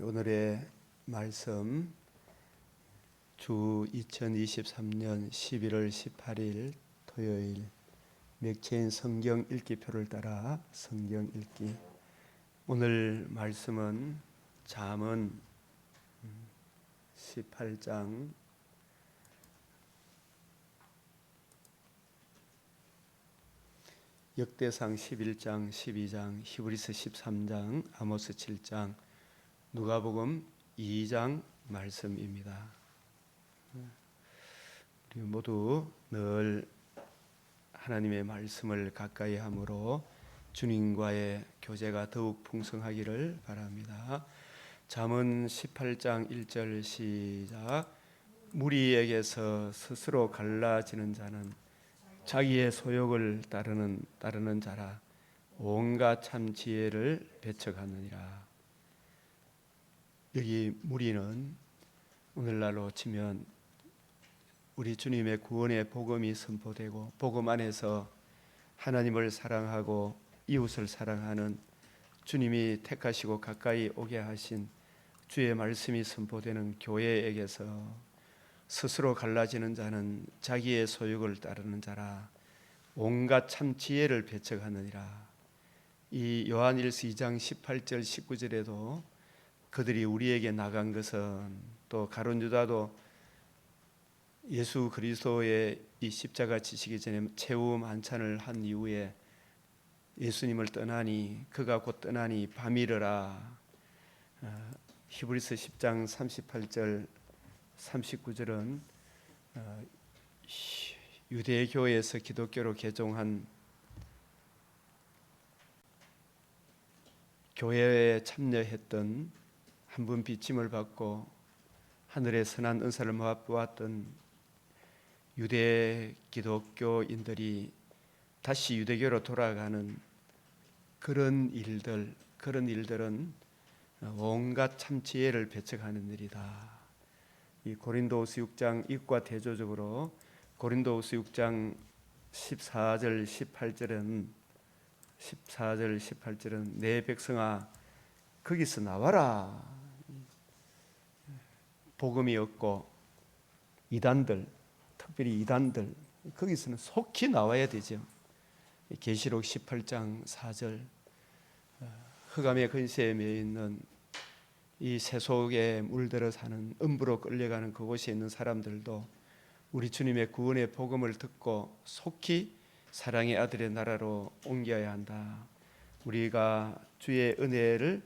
오늘의 말씀 주 2023년 11월 18일 토요일 맥체인 성경 읽기표를 따라 성경 읽기. 오늘 말씀은 잠언 18장 역대상 11장 12장 히브리서 13장 아모스 7장 누가복음 2장 말씀입니다. 우리 모두 늘 하나님의 말씀을 가까이 함으로 주님과의 교제가 더욱 풍성하기를 바랍니다. 잠언 18장 1절 시작. 무리에게서 스스로 갈라지는 자는 자기의 소욕을 따르는 자라. 온갖 참 지혜를 배척하느니라. 여기 무리는 오늘날로 치면 우리 주님의 구원의 복음이 선포되고 복음 안에서 하나님을 사랑하고 이웃을 사랑하는 주님이 택하시고 가까이 오게 하신 주의 말씀이 선포되는 교회에게서 스스로 갈라지는 자는 자기의 소욕을 따르는 자라. 온갖 참 지혜를 배척하느니라. 이 요한일서 2장 18절 19절에도 그들이 우리에게 나간 것은 또 가룟 유다도 예수 그리스도의 이 십자가 지시기 전에 최후 만찬을 한 이후에 예수님을 떠나니 그가 곧 떠나니 밤이르라. 히브리서 10장 38절 39절은 유대교에서 기독교로 개종한 교회에 참여했던 한 분 빚짐을 받고 하늘의 선한 은사를 맛보았던 유대 기독교인들이 다시 유대교로 돌아가는 그런 일들은 온갖 참 지혜를 배척하는 일이다. 이 고린도후서 6장 이과 대조적으로 고린도후서 6장 14절 18절은 내 백성아 거기서 나와라. 복음이 없고 이단들, 특별히 이단들 거기서는 속히 나와야 되죠. 계시록 18장 4절 흑암의 근세에 매여 있는 이 세속에 물들어 사는 음부로 끌려가는 그곳에 있는 사람들도 우리 주님의 구원의 복음을 듣고 속히 사랑의 아들의 나라로 옮겨야 한다. 우리가 주의 은혜를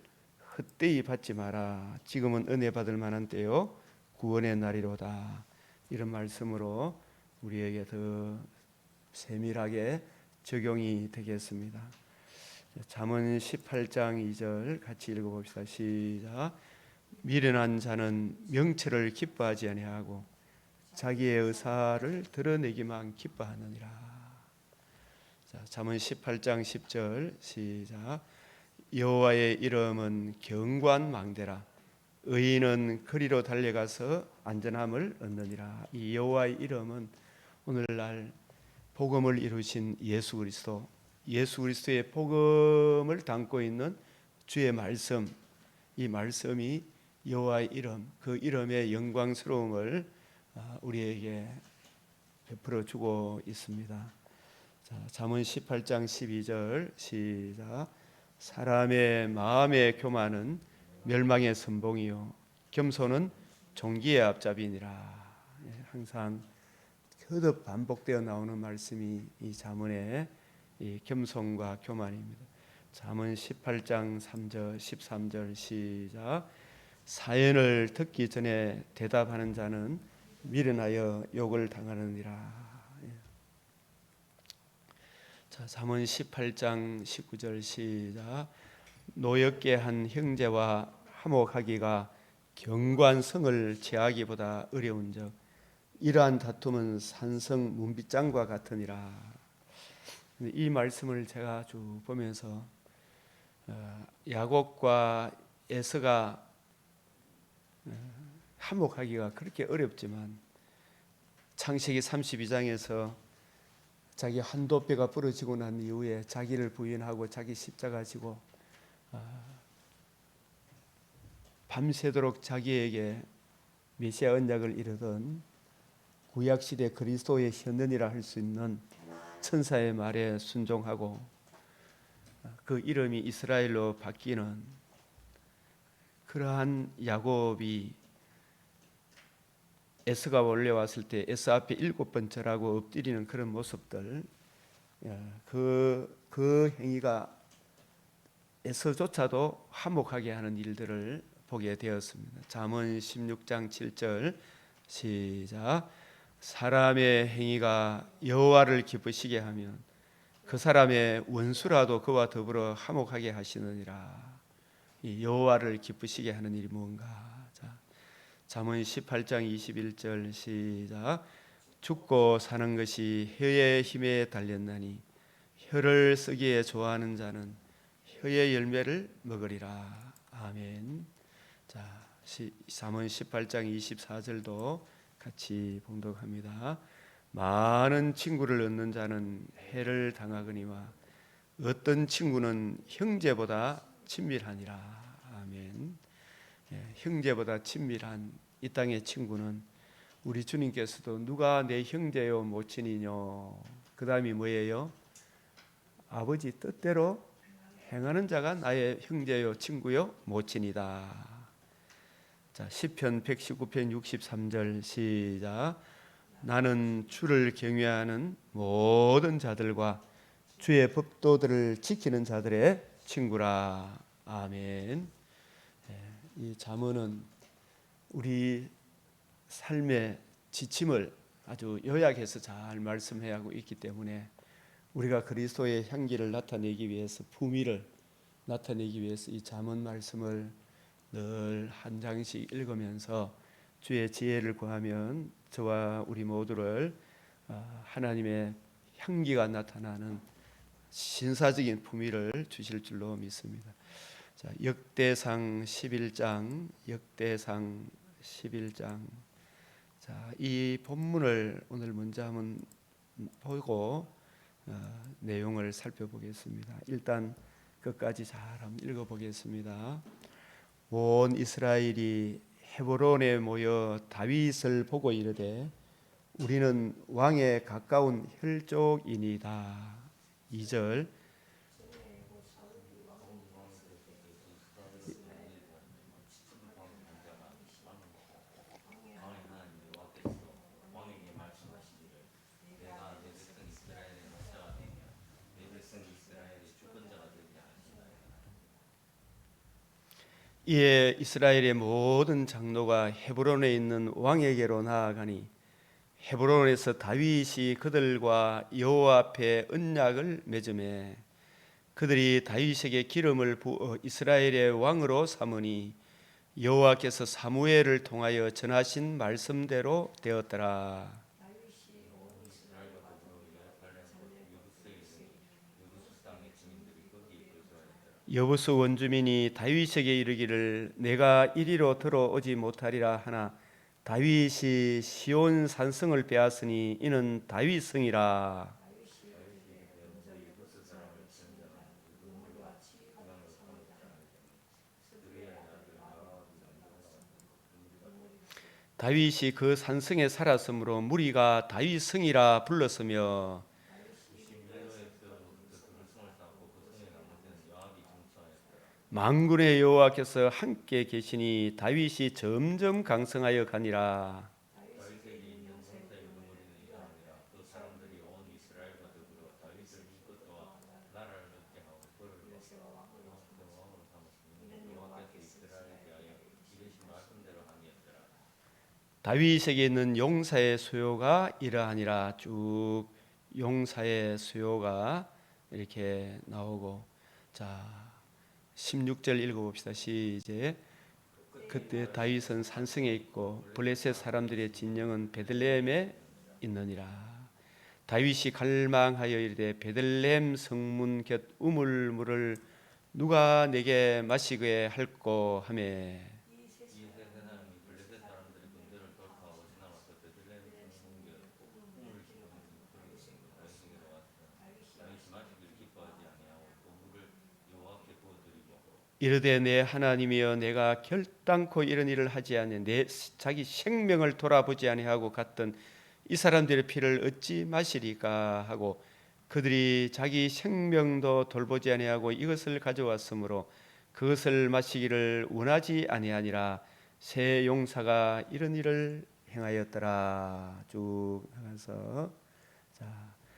헛되이 받지 마라. 지금은 은혜 받을 만한 때요 구원의 날이로다. 이런 말씀으로 우리에게 더 세밀하게 적용이 되겠습니다. 잠언 18장 2절 같이 읽어봅시다. 시작. 미련한 자는 명철을 기뻐하지 아니하고 자기의 의사를 드러내기만 기뻐하느니라. 자, 잠언 18장 10절 시작. 여호와의 이름은 경관망대라. 의인은 거리로 달려가서 안전함을 얻느니라. 이 여호와의 이름은 오늘날 복음을 이루신 예수 그리스도의 복음을 담고 있는 주의 말씀, 이 말씀이 여호와의 이름, 그 이름의 영광스러움을 우리에게 베풀어 주고 있습니다. 자, 잠언 18장 12절 시작. 사람의 마음의 교만은 멸망의 선봉이요 겸손은 존귀의 앞잡이니라. 항상 거듭 반복되어 나오는 말씀이 이 잠언의 이 겸손과 교만입니다. 잠언 18장 3절 13절 시작. 사연을 듣기 전에 대답하는 자는 미련하여 욕을 당하느니라. 자, 잠언 18장 19절 시작. 노엽게 한 형제와 화목하기가 경관성을 제하기보다 어려운즉 이러한 다툼은 산성 문빗장과 같으니라. 이 말씀을 제가 쭉 보면서 야곱과 에서가 화목하기가 그렇게 어렵지만 창세기 32장에서 자기 한도뼈가 부러지고 난 이후에 자기를 부인하고 자기 십자가 지고 밤새도록 자기에게 메시아 언약을 이루던 구약시대 그리스도의 현현이라 할 수 있는 천사의 말에 순종하고 그 이름이 이스라엘로 바뀌는 그러한 야곱이 에서가 올려왔을 때 에서 앞에 7번 절하고 엎드리는 그런 모습들, 그 행위가 에서조차도 화목하게 하는 일들을 보게 되었습니다. 잠언 16장 7절 시작. 사람의 행위가 여호와를 기쁘시게 하면 그 사람의 원수라도 그와 더불어 화목하게 하시느니라. 이 여호와를 기쁘시게 하는 일이 무언가? 자, 잠언 18장 21절 시작. 죽고 사는 것이 혀의 힘에 달렸나니 혀를 쓰기에 좋아하는 자는 혀의 열매를 먹으리라. 아멘. 자, 잠언 18장 24절도 같이 봉독합니다. 많은 친구를 얻는 자는 해를 당하거니와 어떤 친구는 형제보다 친밀하니라. 아멘. 형제보다 친밀한 이 땅의 친구는 우리 주님께서도 누가 내 형제요 모친이뇨. 그 다음이 뭐예요? 아버지 뜻대로 행하는 자가 나의 형제요 친구요 모친이다. 자, 시편 119편 63절 시작. 나는 주를 경외하는 모든 자들과 주의 법도들을 지키는 자들의 친구라. 아멘. 이 잠언은 우리 삶의 지침을 아주 요약해서 잘 말씀해 하고 있기 때문에 우리가 그리스도의 향기를 나타내기 위해서, 품위를 나타내기 위해서 이 잠언 말씀을 늘 한 장씩 읽으면서 주의 지혜를 구하면 저와 우리 모두를 하나님의 향기가 나타나는 신사적인 품위를 주실 줄로 믿습니다. 자, 역대상 11장, 역대상 11장. 자, 이 본문을 오늘 먼저 한번 보고 내용을 살펴보겠습니다. 일단 끝까지 잘 한번 읽어보겠습니다. 온 이스라엘이 헤브론에 모여 다윗을 보고 이르되 우리는 왕에 가까운 혈족이니이다. 2절. 이에 이스라엘의 모든 장로가 헤브론에 있는 왕에게로 나아가니 헤브론에서 다윗이 그들과 여호와 앞에 언약을 맺음에 그들이 다윗에게 기름을 부어 이스라엘의 왕으로 삼으니 여호와께서 사무엘을 통하여 전하신 말씀대로 되었더라. 여부수 원주민이 다윗에게 이르기를 내가 이리로 들어오지 못하리라 하나 다윗이 시온 산성을 빼앗으니 이는 다윗성이라. 다윗이 그 산성에 살았으므로 무리가 다윗성이라 불렀으며 만군의 여호와께서 함께 계시니 다윗이 점점 강성하여 가니라. 다윗에게 있는 용사의 수요가 이러하니라. 쭉 용사의 수요가 이렇게 나오고, 자 16절 읽어봅시다. 시작. 그때 다윗은 산성에 있고 블레셋 사람들의 진영은 베들레헴에 있느니라. 다윗이 갈망하여 이르되 베들레헴 성문 곁 우물물을 누가 내게 마시게 할꼬 하매 이르되 내 하나님이여 내가 결단코 이런 일을 하지 아니하니 내 자기 생명을 돌아보지 아니하고 갔던 이 사람들의 피를 어찌 마시리까 하고 그들이 자기 생명도 돌보지 아니하고 이것을 가져왔으므로 그것을 마시기를 원하지 아니하니라. 새 용사가 이런 일을 행하였더라. 쭉 하면서 자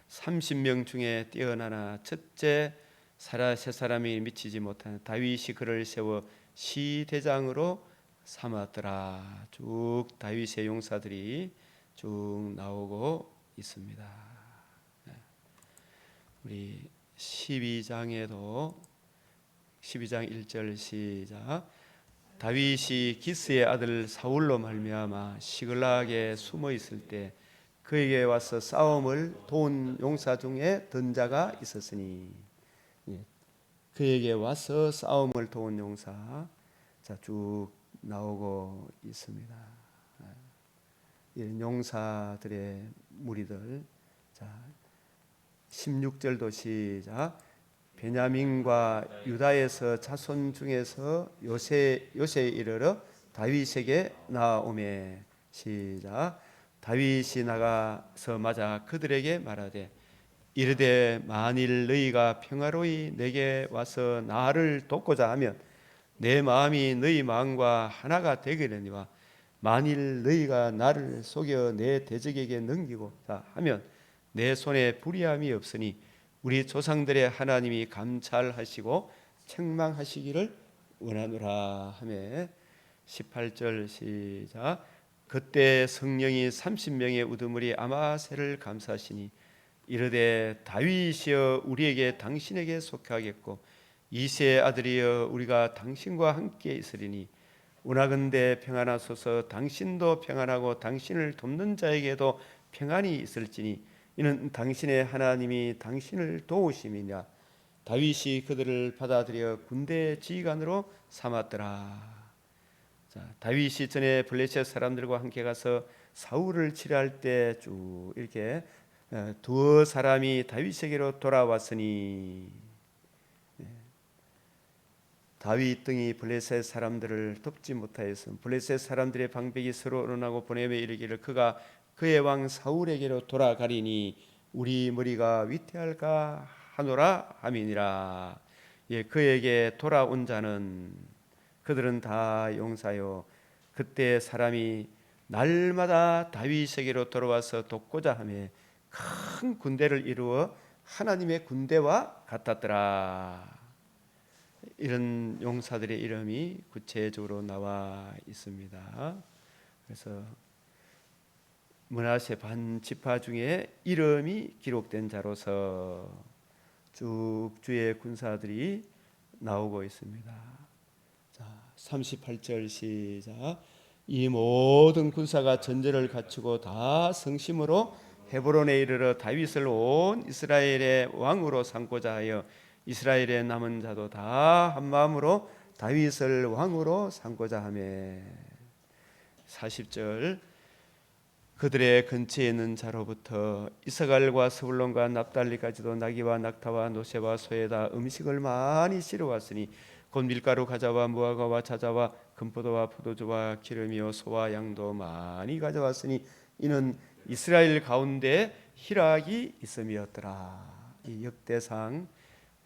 30명 중에 뛰어나나 첫째 세 사람이 미치지 못하는 다윗이 그를 세워 시대장으로 삼았더라. 쭉 다윗의 용사들이 쭉 나오고 있습니다. 우리 12장에도 12장 1절 시작. 다윗이 기스의 아들 사울로 말미암아 시글락에 숨어 있을 때 그에게 와서 싸움을 도운 용사 중에 든 자가 있었으니. 그에게 와서 싸움을 도운 용사 쭉 나오고 있습니다. 이런 용사들의 무리들. 자 16절도 시작. 베냐민과 유다에서 자손 중에서 요새에 이르러 다윗에게 나오매. 시작. 다윗이 나가서 맞아 그들에게 말하되 이르되 만일 너희가 평화로이 내게 와서 나를 돕고자 하면 내 마음이 너희 마음과 하나가 되겠느니와 만일 너희가 나를 속여 내 대적에게 넘기고 하면 내 손에 불의함이 없으니 우리 조상들의 하나님이 감찰하시고 책망하시기를 원하노라 하며 18절 시작. 그때 성령이 30명의 우두머리 아마새를 감사하시니 이르되 다윗이여 우리에게 당신에게 속하겠고 이새의 아들이여 우리가 당신과 함께 있으리니 원하건대 평안하소서. 당신도 평안하고 당신을 돕는 자에게도 평안이 있을지니 이는 당신의 하나님이 당신을 도우심이냐. 다윗이 그들을 받아들여 군대 지휘관으로 삼았더라. 자, 다윗이 전에 블레셋 사람들과 함께 가서 사울을 치료할 때 쭉 이렇게 두 사람이 다윗에게로 돌아왔으니 다윗 등이 블레셋 사람들을 돕지 못하였음. 블레셋 사람들의 방백이 서로 언론하고 보내며 이르기를 그가 그의 왕 사울에게로 돌아가리니 우리 머리가 위태할까 하노라 함이니라. 그에게 돌아온 자는 그들은 다 용사요. 그때 사람이 날마다 다윗에게로 돌아와서 돕고자 하며 큰 군대를 이루어 하나님의 군대와 같았더라. 이런 용사들의 이름이 구체적으로 나와 있습니다. 그래서 므낫세 반 지파 중에 이름이 기록된 자로서 쭉 주의 군사들이 나오고 있습니다. 자, 38절 시작. 이 모든 군사가 전제를 갖추고 다 성심으로 헤브론에 이르러 다윗을 온 이스라엘의 왕으로 삼고자 하여 이스라엘의 남은 자도 다 한 마음으로 다윗을 왕으로 삼고자 하며. 40절. 그들의 근처에 있는 자로부터 이스갈과 스불론과 납달리까지도 나귀와 낙타와 노새와 소에다 음식을 많이 실어왔으니 곧 밀가루 가자와 무화과와 자자와 금포도와 포도주와 기름이요 소와 양도 많이 가져왔으니 이는 이스라엘 가운데 희락이 있음이었더라. 이 역대상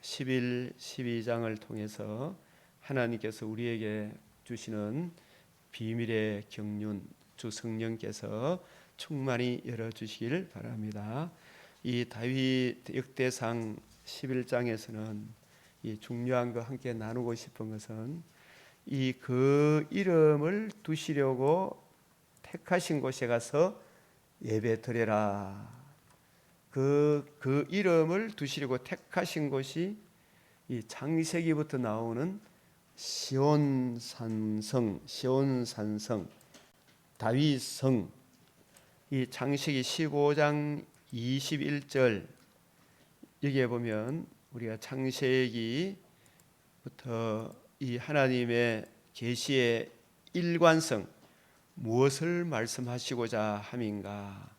11, 12장을 통해서 하나님께서 우리에게 주시는 비밀의 경륜 주 성령께서 충만히 열어주시기를 바랍니다. 이 다윗 역대상 11장에서는 이 중요한 거 함께 나누고 싶은 것은 이 그 이름을 두시려고 택하신 곳에 가서 예배 드려라. 그 이름을 두시려고 택하신 곳이 이 창세기부터 나오는 시온산성, 다윗성. 이 창세기 15장 21절 여기에 보면 우리가 창세기부터 이 하나님의 계시의 일관성, 무엇을 말씀하시고자 함인가?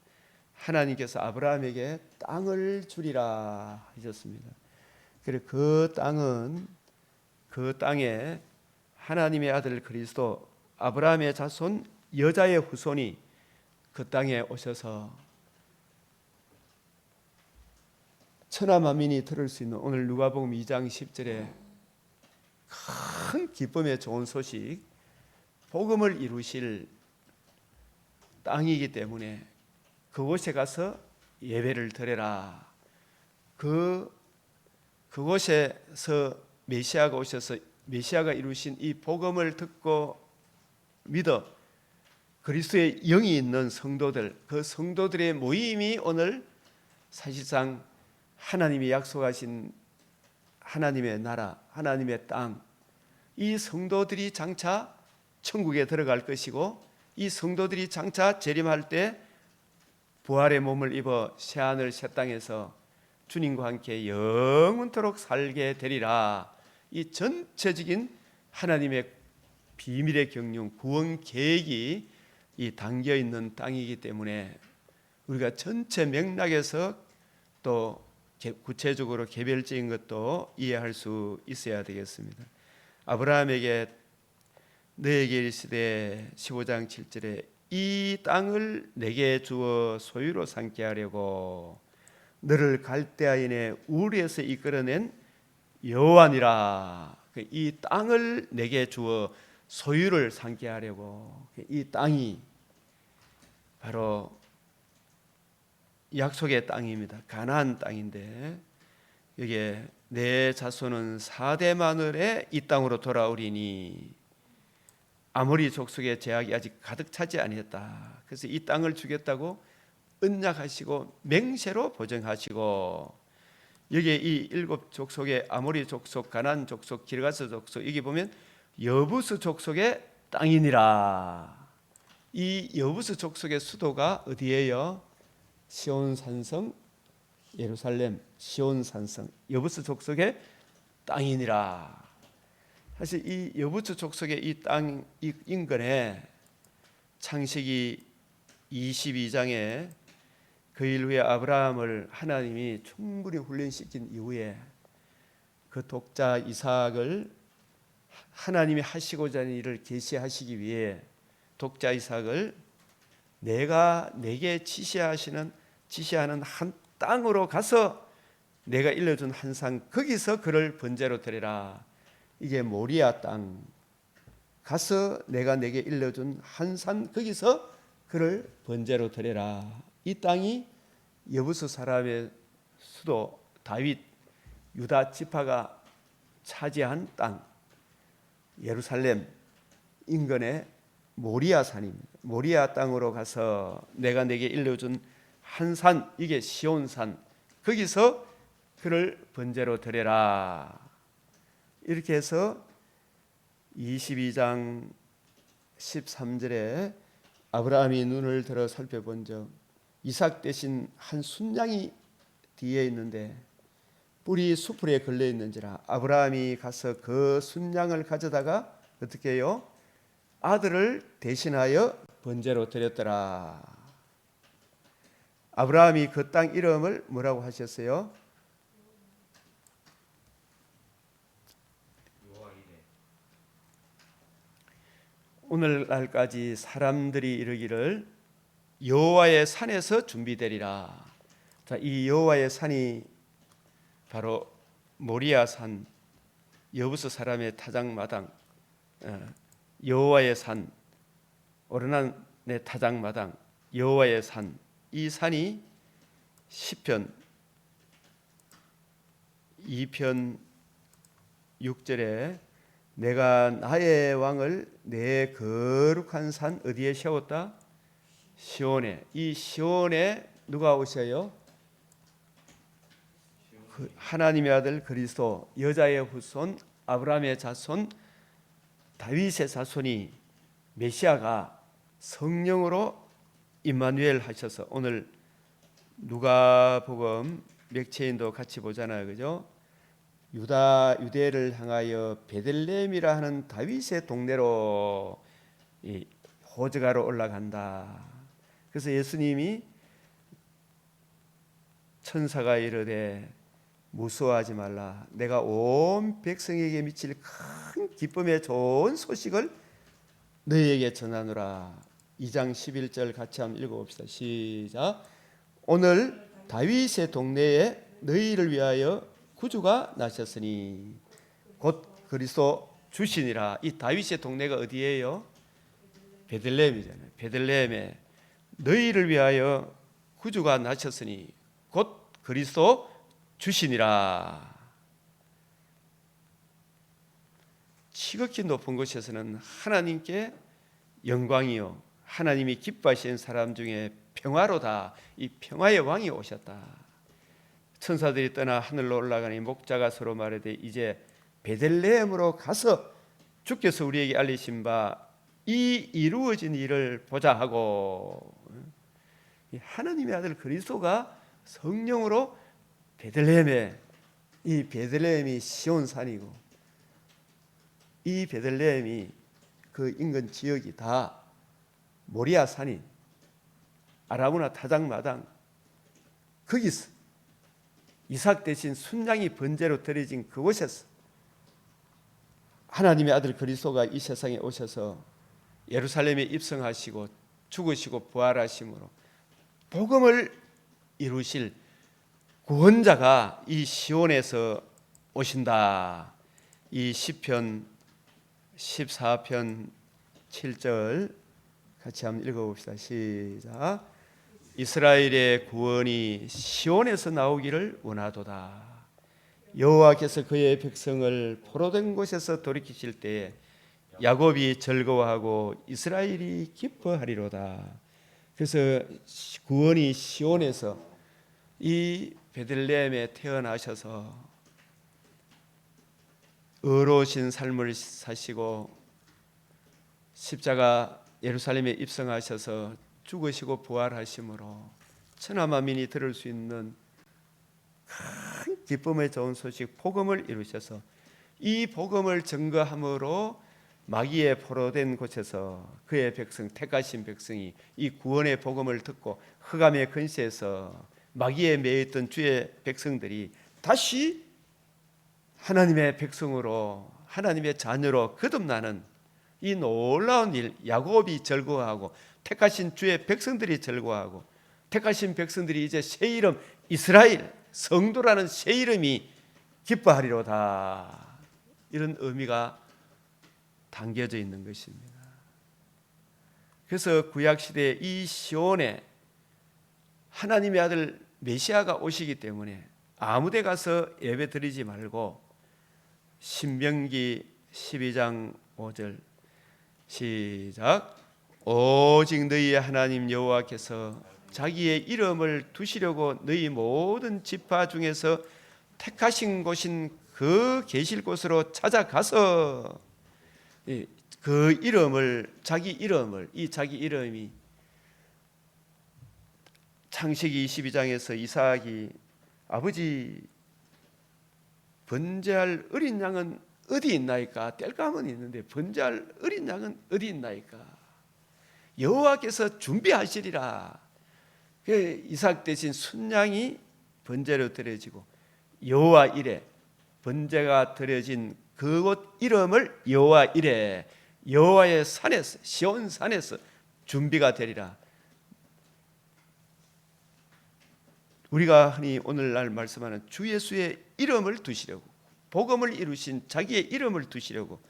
하나님께서 아브라함에게 땅을 주리라 하셨습니다. 그리고 그 땅은 그 땅에 하나님의 아들 그리스도 아브라함의 자손 여자의 후손이 그 땅에 오셔서 천하 만민이 들을 수 있는 오늘 누가복음 2장 10절에 큰 기쁨의 좋은 소식, 복음을 이루실 땅이기 때문에 그곳에 가서 예배를 드려라. 그곳에서 메시아가 오셔서 메시아가 이루신 이 복음을 듣고 믿어 그리스도의 영이 있는 성도들, 그 성도들의 모임이 오늘 사실상 하나님이 약속하신 하나님의 나라, 하나님의 땅, 이 성도들이 장차 천국에 들어갈 것이고, 이 성도들이 장차 재림할 때 부활의 몸을 입어 새하늘 새 땅에서 주님과 함께 영원토록 살게 되리라. 이 전체적인 하나님의 비밀의 경륜, 구원 계획이 이 담겨 있는 땅이기 때문에 우리가 전체 맥락에서 또 구체적으로 개별적인 것도 이해할 수 있어야 되겠습니다. 아브라함에게 너에게 이르시되 15장 7절에 이 땅을 내게 주어 소유로 삼게 하려고 너를 갈대아인의 우리에서 이끌어낸 여호와니라. 이 땅을 내게 주어 소유를 삼게 하려고, 이 땅이 바로 약속의 땅입니다. 가나안 땅인데 여기에 내 자손은 4대 마늘에 이 땅으로 돌아오리니 아모리 족속의 제약이 아직 가득 차지 아니었다. 그래서 이 땅을 주겠다고 언약하시고 맹세로 보증하시고, 여기에 이 7족속의 아모리 족속, 가나안 족속, 기르가스 족속, 여기 보면 여부스 족속의 땅이니라. 이 여부스 족속의 수도가 어디예요? 시온 산성 예루살렘, 시온 산성 여부스 족속의 땅이니라. 사실 이 여부스 족속의 이 땅 이 인근에 창세기 22장에 그 일 후에 아브라함을 하나님이 충분히 훈련시킨 이후에 그 독자 이삭을 하나님이 하시고자 하는 일을 계시하시기 위해 독자 이삭을 내가 내게 지시하는 한 땅으로 가서 내가 일러준 한 산 거기서 그를 번제로 드리라. 이게 모리아 땅 가서 내가 내게 일러준 한 산 거기서 그를 번제로 드리라. 이 땅이 여부스 사람의 수도 다윗 유다 지파가 차지한 땅, 예루살렘 인근의 모리아 산입니다. 모리아 땅으로 가서 내가 내게 일러준 한 산, 이게 시온산, 거기서 그를 번제로 드려라. 이렇게 해서 22장 13절에 아브라함이 눈을 들어 살펴본 적 이삭 대신 한 순양이 뒤에 있는데 뿔이 수풀에 걸려 있는지라 아브라함이 가서 그 순양을 가져다가 어떻게 해요? 아들을 대신하여 번제로 드렸더라. 아브라함이 그 땅 이름을 뭐라고 하셨어요? 오늘날까지 사람들이 이르기를 여호와의 산에서 준비되리라. 자, 이 여호와의 산이 바로 모리아 산, 여부스 사람의 타작마당, 여호와의 산, 오르난의 타작마당, 여호와의 산. 이 산이 시편 2편 6절에 내가 나의 왕을 내 거룩한 산 어디에 세웠다? 시온에. 이 시온에 누가 오셔요? 그 하나님의 아들 그리스도, 여자의 후손, 아브라함의 자손, 다윗의 자손이 메시아가 성령으로 임마누엘 하셔서 오늘 누가복음 맥체인도 같이 보잖아요, 그죠? 유대를 향하여 베들레헴이라 하는 다윗의 동네로 호적하러 올라간다. 그래서 예수님이 천사가 이르되 무서워하지 말라. 내가 온 백성에게 미칠 큰 기쁨의 좋은 소식을 너희에게 전하노라. 2장 11절 같이 한번 읽어봅시다. 시작. 오늘 다윗의 동네에 너희를 위하여 구주가 나셨으니 곧 그리스도 주시니라. 이 다윗의 동네가 어디예요? 베들레헴이잖아요. 베들레헴에 너희를 위하여 구주가 나셨으니 곧 그리스도 주시니라. 지극히 높은 곳에서는 하나님께 영광이요 하나님이 기뻐하시는 사람 중에 평화로다. 이 평화의 왕이 오셨다. 천사들이 떠나 하늘로 올라가니 목자가 서로 말하되 이제 베들레헴으로 가서 주께서 우리에게 알리신 바 이 이루어진 일을 보자 하고, 하나님의 아들 그리스도가 성령으로 베들레헴에, 이 베들레헴이 시온산이고 이 베들레헴이 그 인근 지역이 다 모리아 산인 아라무나 타작마당, 거기서 이삭 대신 순양이 번제로 드려진 그곳에서 하나님의 아들 그리스도가 이 세상에 오셔서 예루살렘에 입성하시고 죽으시고 부활하심으로 복음을 이루실 구원자가 이 시온에서 오신다. 이 시편 14편 7절 같이 한번 읽어봅시다. 시작. 이스라엘의 구원이 시온에서 나오기를 원하도다. 여호와께서 그의 백성을 포로된 곳에서 돌이키실 때에 야곱이 즐거워하고 이스라엘이 기뻐하리로다. 그래서 구원이 시온에서 이 베들레헴에 태어나셔서 의로우신 삶을 사시고 십자가 예루살렘에 입성하셔서 죽으시고 부활하심으로 천하만민이 들을 수 있는 큰 기쁨의 좋은 소식 복음을 이루셔서 이 복음을 증거함으로 마귀의 포로된 곳에서 그의 백성 택하신 백성이 이 구원의 복음을 듣고 흑암의 근시에서 마귀에 매였던 주의 백성들이 다시 하나님의 백성으로 하나님의 자녀로 거듭나는 이 놀라운 일, 야곱이 즐거워하고 택하신 주의 백성들이 즐거워하고 택하신 백성들이 이제 새 이름 이스라엘 성도라는 새 이름이 기뻐하리로다. 이런 의미가 담겨져 있는 것입니다. 그래서 구약시대에 이 시온에 하나님의 아들 메시아가 오시기 때문에 아무데 가서 예배 드리지 말고 신명기 12장 5절 시작. 오직 너희의 하나님 여호와께서 자기의 이름을 두시려고 너희 모든 지파 중에서 택하신 곳인 그 계실 곳으로 찾아가서 그 이름을 자기 이름이 창세기 22장에서 이삭이 아버지 번제할 어린 양은 어디 있나이까? 땔감은 있는데 번제할 어린 양은 어디 있나이까? 여호와께서 준비하시리라. 이삭 대신 순양이 번제로 드려지고 여호와 이레 번제가 드려진 그곳 이름을 여호와 이레 여호와의 산에서 시온 산에서 준비가 되리라. 우리가 흔히 오늘날 말씀하는 주 예수의 이름을 두시려고 복음을 이루신 자기의 이름을 두시려고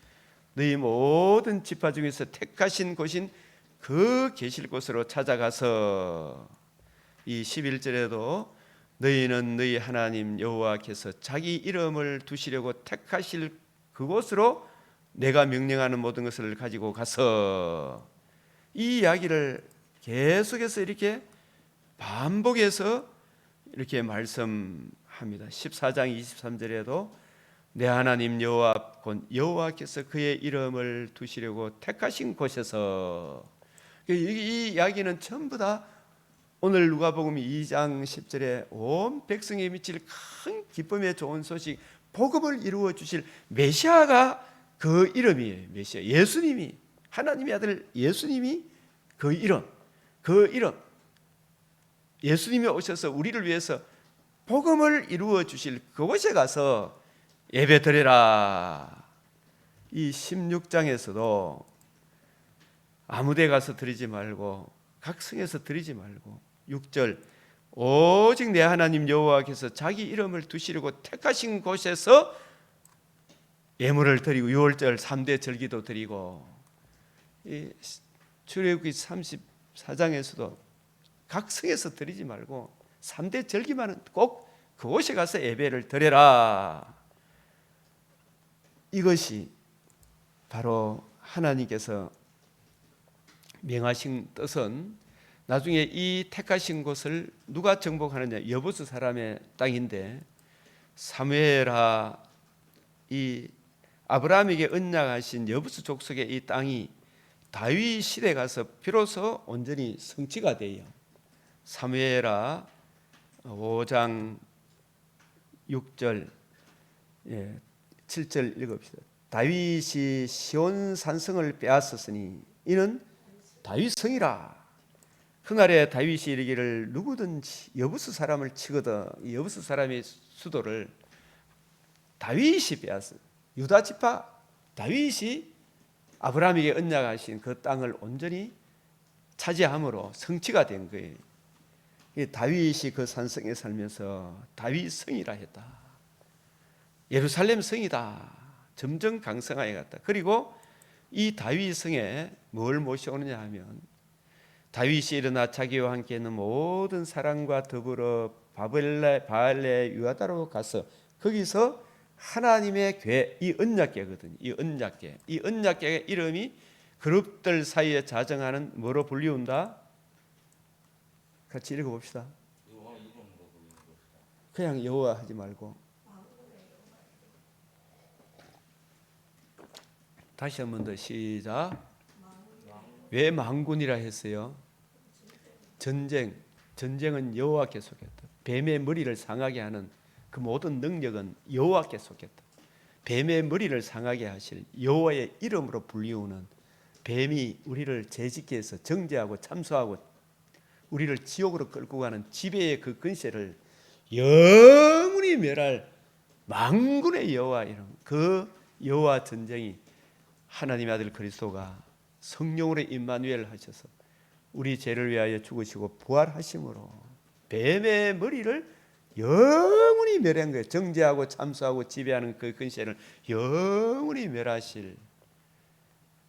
너희 모든 지파 중에서 택하신 곳인 그 계실 곳으로 찾아가서 이 11절에도 너희는 너희 하나님 여호와께서 자기 이름을 두시려고 택하실 그곳으로 내가 명령하는 모든 것을 가지고 가서 이 이야기를 계속해서 이렇게 반복해서 이렇게 말씀합니다. 14장 23절에도 내 하나님 여호와 곧 여호와께서 그의 이름을 두시려고 택하신 곳에서 이 이야기는 전부 다 오늘 누가복음 2장 10절에 온 백성에 미칠 큰 기쁨의 좋은 소식 복음을 이루어 주실 메시아가 그 이름이에요. 메시아 예수님이 하나님의 아들 예수님이 그 이름 예수님이 오셔서 우리를 위해서 복음을 이루어 주실 그곳에 가서 예배 드리라. 이 16장에서도 아무데 가서 드리지 말고 각성에서 드리지 말고 6절 오직 내 하나님 여호와께서 자기 이름을 두시려고 택하신 곳에서 예물을 드리고 6월 3대 절기도 드리고 이 출애굽기 34장에서도 각성에서 드리지 말고 3대 절기만은 꼭 그곳에 가서 예배를 드려라. 이것이 바로 하나님께서 명하신 뜻은 나중에 이 택하신 곳을 누가 정복하느냐? 여부스 사람의 땅인데 사무엘하 이 아브라함에게 언약하신 여부스 족속의 이 땅이 다윗 시대 가서 비로소 온전히 성취가 돼요. 사무엘하 5장 6절 7절 읽읍시다. 다윗이 시온 산성을 빼앗았으니 이는 다윗 성이라. 그날에 다윗이 이르기를 누구든지 여부스 사람을 치거든 이 여부스 사람의 수도를 다윗이 빼앗어. 유다 지파 다윗이 아브라함에게 언약하신 그 땅을 온전히 차지함으로 성취가 된 거예요. 다윗이 그 산성에 살면서 다윗 성이라 했다. 예루살렘 성이다. 점점 강성하게 갔다. 그리고 이 다윗 성에 뭘 모셔오느냐 하면 다윗이 일어나 자기와 함께 있는 모든 사람과 더불어 바알레 유다로 가서 거기서 하나님의 궤, 이 언약궤거든요. 이 언약궤의 이름이 그룹들 사이에 자정하는 뭐로 불리운다? 같이 읽어봅시다. 그냥 여호와 하지 말고 다시 한 번 더 시작. 왜 만군이라 했어요? 전쟁은 여호와께 속했다. 뱀의 머리를 상하게 하는 그 모든 능력은 여호와께 속했다. 뱀의 머리를 상하게 하실 여호와의 이름으로 불리우는 뱀이 우리를 죄짓게 해서 정죄하고 참소하고 우리를 지옥으로 끌고 가는 지배의 그 근세를 영원히 멸할 만군의 여호와 이름, 그 여호와 전쟁이 하나님의 아들 그리스도가 성령으로 임마누엘 하셔서 우리 죄를 위하여 죽으시고 부활하심으로 뱀의 머리를 영원히 멸한 거예요. 정죄하고 참소하고 지배하는 그 근세를 영원히 멸하실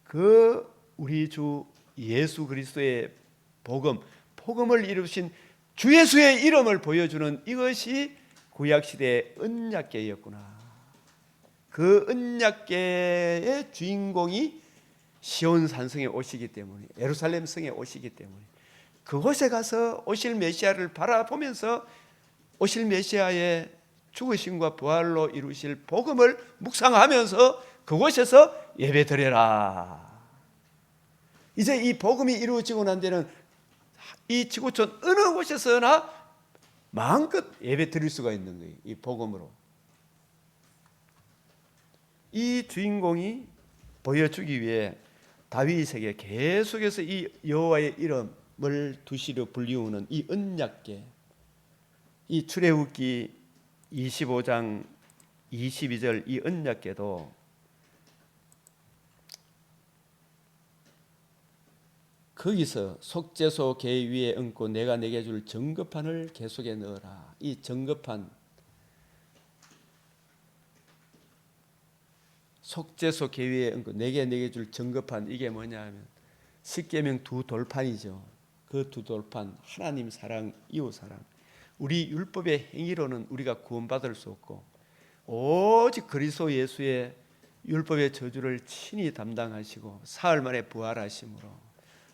그 우리 주 예수 그리스도의 복음을 이루신 주 예수의 이름을 보여주는 이것이 구약시대의 언약궤였구나. 그 언약궤의 주인공이 시온 산성에 오시기 때문에 예루살렘 성에 오시기 때문에 그곳에 가서 오실 메시아를 바라보면서 오실 메시아의 죽으심과 부활로 이루실 복음을 묵상하면서 그곳에서 예배드려라. 이제 이 복음이 이루어지고 난 데는 이 지구촌 어느 곳에서나 마음껏 예배 드릴 수가 있는 거예요. 이 복음으로. 이 주인공이 보여주기 위해 다윗에게 계속해서 이 여호와의 이름을 두시려 불리우는 이 언약궤, 이 출애굽기 25장 22절 이 언약궤도 거기서 속죄소 궤 위에 얹고 내가 내게 줄 정금판을 궤 속에 넣어라. 이 정금판, 속죄소 궤 위에 얹고 내게 줄 정금판, 이게 뭐냐 하면 십계명 두 돌판이죠. 그 두 돌판, 하나님 사랑, 이웃 사랑. 우리 율법의 행위로는 우리가 구원받을 수 없고 오직 그리스도 예수의 율법의 저주를 친히 담당하시고 사흘 만에 부활하심으로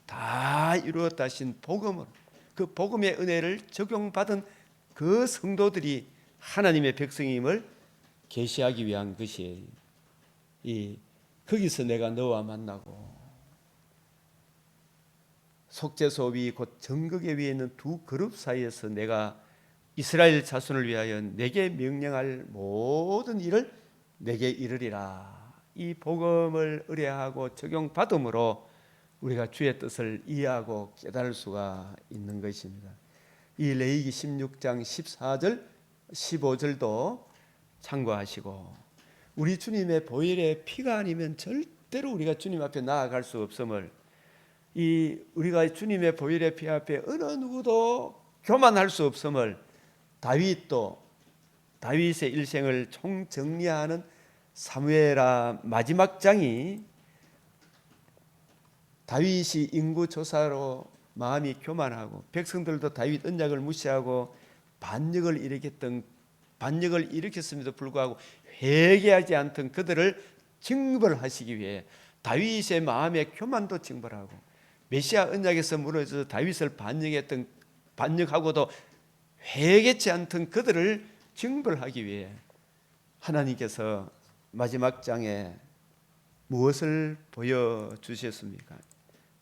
다 이루었다 하신 복음으로, 그 복음의 은혜를 적용받은 그 성도들이 하나님의 백성임을 계시하기 위한 것이에요. 거기서 내가 너와 만나고 속죄소 위 곧 정극의 위에 있는 두 그룹 사이에서 내가 이스라엘 자손을 위하여 내게 명령할 모든 일을 내게 이르리라. 이 복음을 의뢰하고 적용받음으로 우리가 주의 뜻을 이해하고 깨달을 수가 있는 것입니다. 이 레위기 16장 14절 15절도 참고하시고, 우리 주님의 보혈의 피가 아니면 절대로 우리가 주님 앞에 나아갈 수 없음을, 우리가 주님의 보혈의 피 앞에 어느 누구도 교만할 수 없음을 다윗의 일생을 총정리하는 사무엘하 마지막 장이, 다윗이 인구조사로 마음이 교만하고 백성들도 다윗 언약을 무시하고 반역을 일으켰음에도 불구하고 회개하지 않던 그들을 징벌하시기 위해 다윗의 마음의 교만도 징벌하고, 메시아 언약에서 무너져 다윗을 반역하고도 회개치 않던 그들을 징벌하기 위해 하나님께서 마지막 장에 무엇을 보여주셨습니까?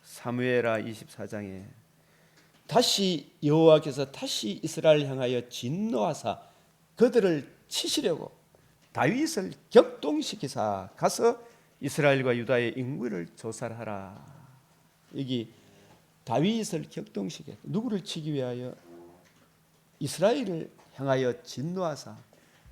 사무엘하 24장에 다시 여호와께서 다시 이스라엘을 향하여 진노하사 그들을 치시려고 다윗을 격동시키사 가서 이스라엘과 유다의 인구를 조사를 하라. 여기 다윗을 격동시켜 누구를 치기 위하여? 이스라엘을 향하여 진노하사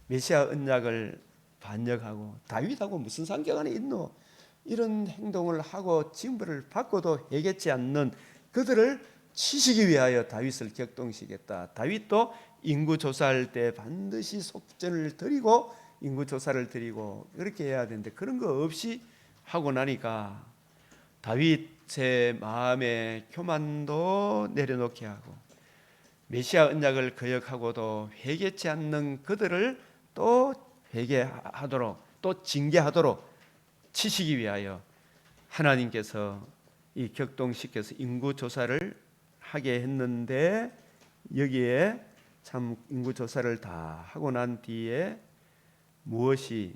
메시아 언약을 반역하고 다윗하고 무슨 상관이 있노? 이런 행동을 하고 징벌을 받고도 회개치 않는 그들을 치시기 위하여 다윗을 격동시켰다. 다윗도 인구조사할 때 반드시 속전을 드리고 인구조사를 드리고 그렇게 해야 되는데, 그런 거 없이 하고 나니까 다윗의 마음의 교만도 내려놓게 하고 메시아 언약을 거역하고도 회개치 않는 그들을 또 회개하도록, 또 징계하도록 치시기 위하여 하나님께서 이 격동시켜서 인구조사를 하게 했는데, 여기에 참 인구조사를 다 하고 난 뒤에 무엇이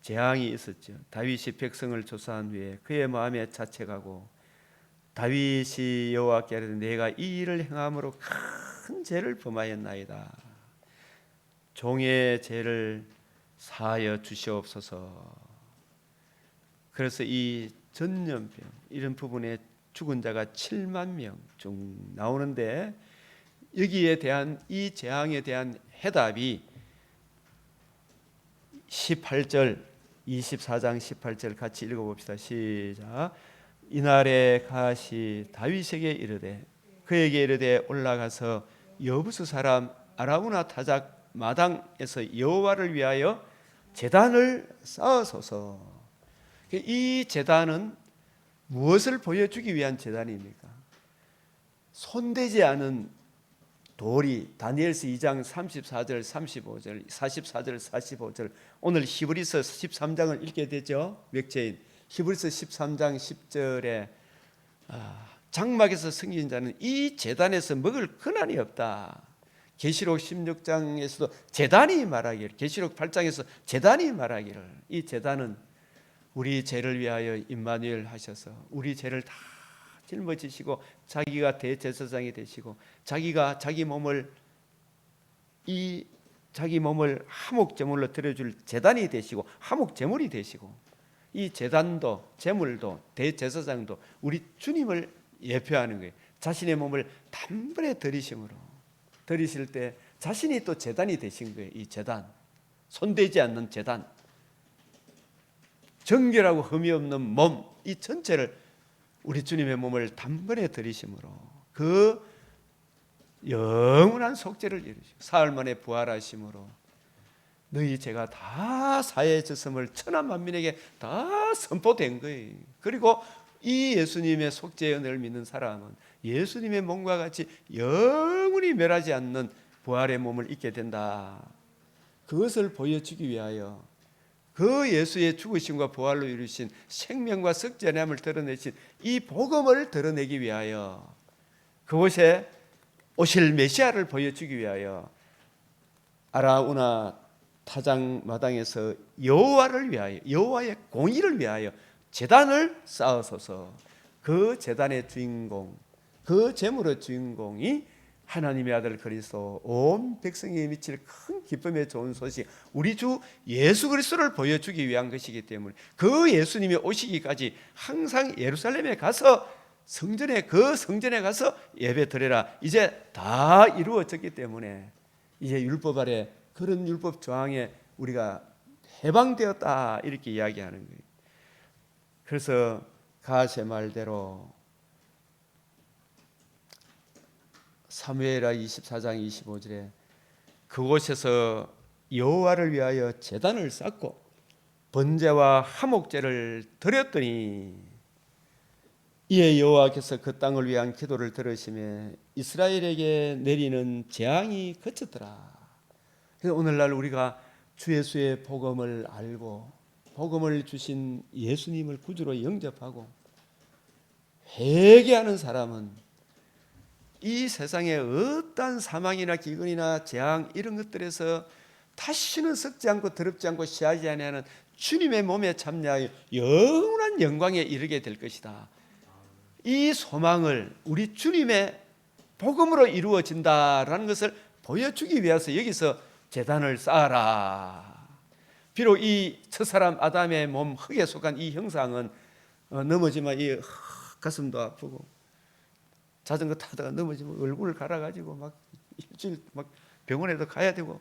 재앙이 있었죠. 다윗이 백성을 조사한 후에 그의 마음에 자책하고, 다윗이 여호와께 아뢰되 내가 이 일을 행함으로 큰 죄를 범하였나이다. 종의 죄를 사하여 주시옵소서. 그래서 이 전염병 이런 부분에 죽은 자가 7만 명 중 나오는데, 여기에 대한 이 재앙에 대한 해답이 18절, 24장 18절 같이 읽어봅시다. 시작. 이날에 가시 다윗에게 이르되 그에게 이르되 올라가서 여부스 사람 아라우나 타작 마당에서 여호와를 위하여 제단을 쌓으소서. 이 제단은 무엇을 보여주기 위한 제단입니까? 손대지 않은 돌이, 다니엘서 2장 34절 35절 44절 45절, 오늘 히브리서 13장을 읽게 되죠. 맥체인 히브리서 13장 10절에 장막에서 승리한 자는 이 제단에서 먹을 근한이 없다. 계시록 16장에서도 제단이 말하기를, 계시록 8장에서 제단이 말하기를, 이 제단은 우리 죄를 위하여 임마누엘 하셔서 우리 죄를 다 짊어지시고 자기가 대제사장이 되시고 자기가 자기 몸을 화목제물로 드려줄 제단이 되시고 화목제물이 되시고, 이 제단도 제물도 대제사장도 우리 주님을 예표하는 거예요. 자신의 몸을 단번에 드리실 때 자신이 또 제단이 되신 거예요. 이 제단, 손대지 않는 제단, 정결하고 흠이 없는 몸, 이 전체를 우리 주님의 몸을 단번에 드리심으로 그 영원한 속죄를 이루시고 사흘 만에 부활하심으로 너희 죄가 다 사해졌음을 천하 만민에게 다 선포된 거예요. 그리고 이 예수님의 속죄의 은혜를 믿는 사람은 예수님의 몸과 같이 영원히 멸하지 않는 부활의 몸을 입게 된다. 그것을 보여주기 위하여 그 예수의 죽으심과 부활로 이루신 생명과 석전함을 드러내신 이 복음을 드러내기 위하여, 그곳에 오실 메시아를 보여주기 위하여 아라우나 타작 마당에서 여호와를 위하여, 여호와의 공의를 위하여 제단을 쌓으소서. 그 제단의 주인공, 그 제물의 주인공이 하나님의 아들 그리스도, 온 백성이 미칠 큰 기쁨의 좋은 소식, 우리 주 예수 그리스도를 보여주기 위한 것이기 때문에 그 예수님이 오시기까지 항상 예루살렘에 가서 성전에 가서 예배 드려라. 이제 다 이루어졌기 때문에 이제 율법 아래 그런 율법 조항에 우리가 해방되었다 이렇게 이야기하는 거예요. 그래서 가세 말대로 사무엘하 24장 25절에 그곳에서 여호와를 위하여 제단을 쌓고 번제와 화목제를 드렸더니 이에 여호와께서 그 땅을 위한 기도를 들으시며 이스라엘에게 내리는 재앙이 그쳤더라. 그래서 오늘날 우리가 주 예수의 복음을 알고 복음을 주신 예수님을 구주로 영접하고 회개하는 사람은 이 세상에 어떠한 사망이나 기근이나 재앙 이런 것들에서 다시는 썩지 않고 더럽지 않고 시하지 아니하는 주님의 몸에 참여하여 영원한 영광에 이르게 될 것이다. 이 소망을 우리 주님의 복음으로 이루어진다라는 것을 보여주기 위해서 여기서 제단을 쌓아라. 비록 이 첫사람 아담의 몸 흙에 속한 이 형상은 넘어지면 이 가슴도 아프고 자전거 타다가 넘어지면 얼굴을 갈아가지고 막 일주일 막 병원에도 가야 되고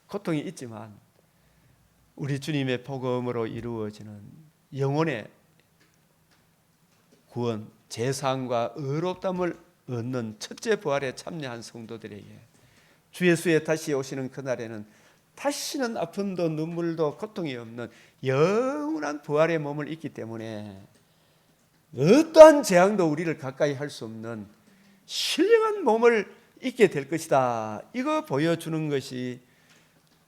고통이 있지만 우리 주님의 복음으로 이루어지는 영혼의 구원, 재상과 의롭담을 얻는 첫째 부활에 참여한 성도들에게 주 예수의 다시 오시는 그날에는 다시는 아픔도 눈물도 고통이 없는 영원한 부활의 몸을 입기 때문에 어떠한 재앙도 우리를 가까이 할 수 없는 신령한 몸을 입게 될 것이다. 이거 보여주는 것이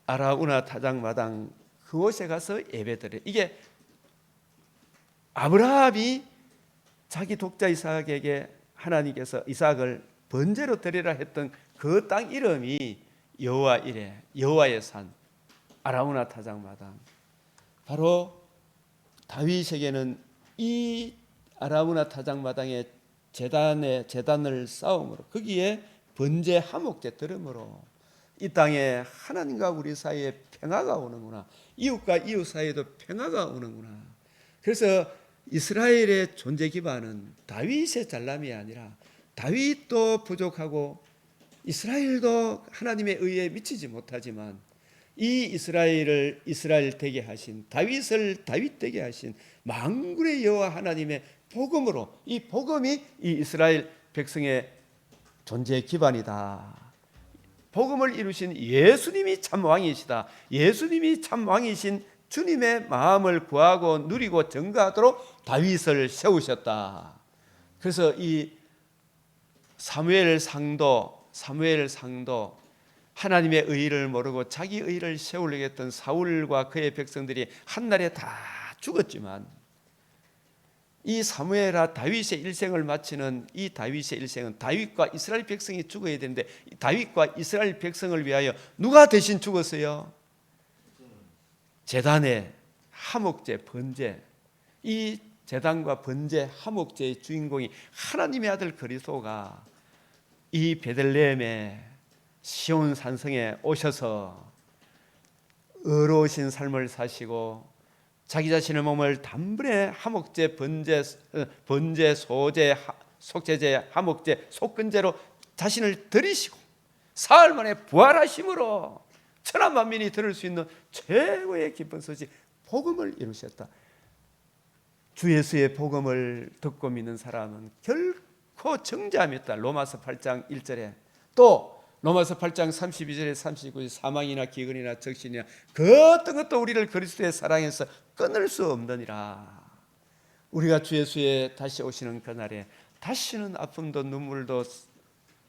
아라우나 타작마당 그곳에 가서 예배드려. 이게 아브라함이 자기 독자 이삭에게 하나님께서 이삭을 번제로 드리라 했던 그 땅 이름이 여호와 이레, 여호와의 산, 아라우나 타작마당. 바로 다윗에게는 이 아라우나 타작마당에 제단을 쌓음으로 거기에 번제 화목제 드림으로 이 땅에 하나님과 우리 사이에 평화가 오는구나. 이웃과 이웃 사이에도 평화가 오는구나. 그래서 이스라엘의 존재 기반은 다윗의 잘남이 아니라 다윗도 부족하고 이스라엘도 하나님의 의에 미치지 못하지만 이 이스라엘을 이스라엘 되게 하신 다윗을 다윗 되게 하신 만군의 여호와 하나님의 복음으로 이 복음이 이 이스라엘 백성의 존재 기반이다. 복음을 이루신 예수님이 참 왕이시다. 예수님이 참 왕이신 주님의 마음을 구하고 누리고 증거하도록 다윗을 세우셨다. 그래서 이 사무엘 상도 하나님의 의를 모르고 자기 의를 세우려고 했던 사울과 그의 백성들이 한날에 다 죽었지만 이 사무엘아 다윗의 일생을 마치는 이 다윗의 일생은 다윗과 이스라엘 백성이 죽어야 되는데 다윗과 이스라엘 백성을 위하여 누가 대신 죽었어요? 제단의 화목제, 번제. 이 제단과 번제, 화목제의 주인공이 하나님의 아들 그리스도가 이 베들레헴의 시온 산성에 오셔서 의로우신 삶을 사시고 자기 자신의 몸을 단번에 화목제, 번제, 소제, 속죄제, 화목제, 속건제로 자신을 드리시고 사흘 만에 부활하심으로 천한 만민이 들을 수 있는 최고의 기쁜 소식 복음을 이루셨다. 주 예수의 복음을 듣고 믿는 사람은 결코 정죄함이 없다. 로마서 8장 1절에 또 로마서 8장 32절에 39절 사망이나 기근이나 적신이나 그 어떤 것도 우리를 그리스도의 사랑에서 끊을 수 없느니라. 우리가 주 예수의 다시 오시는 그날에 다시는 아픔도 눈물도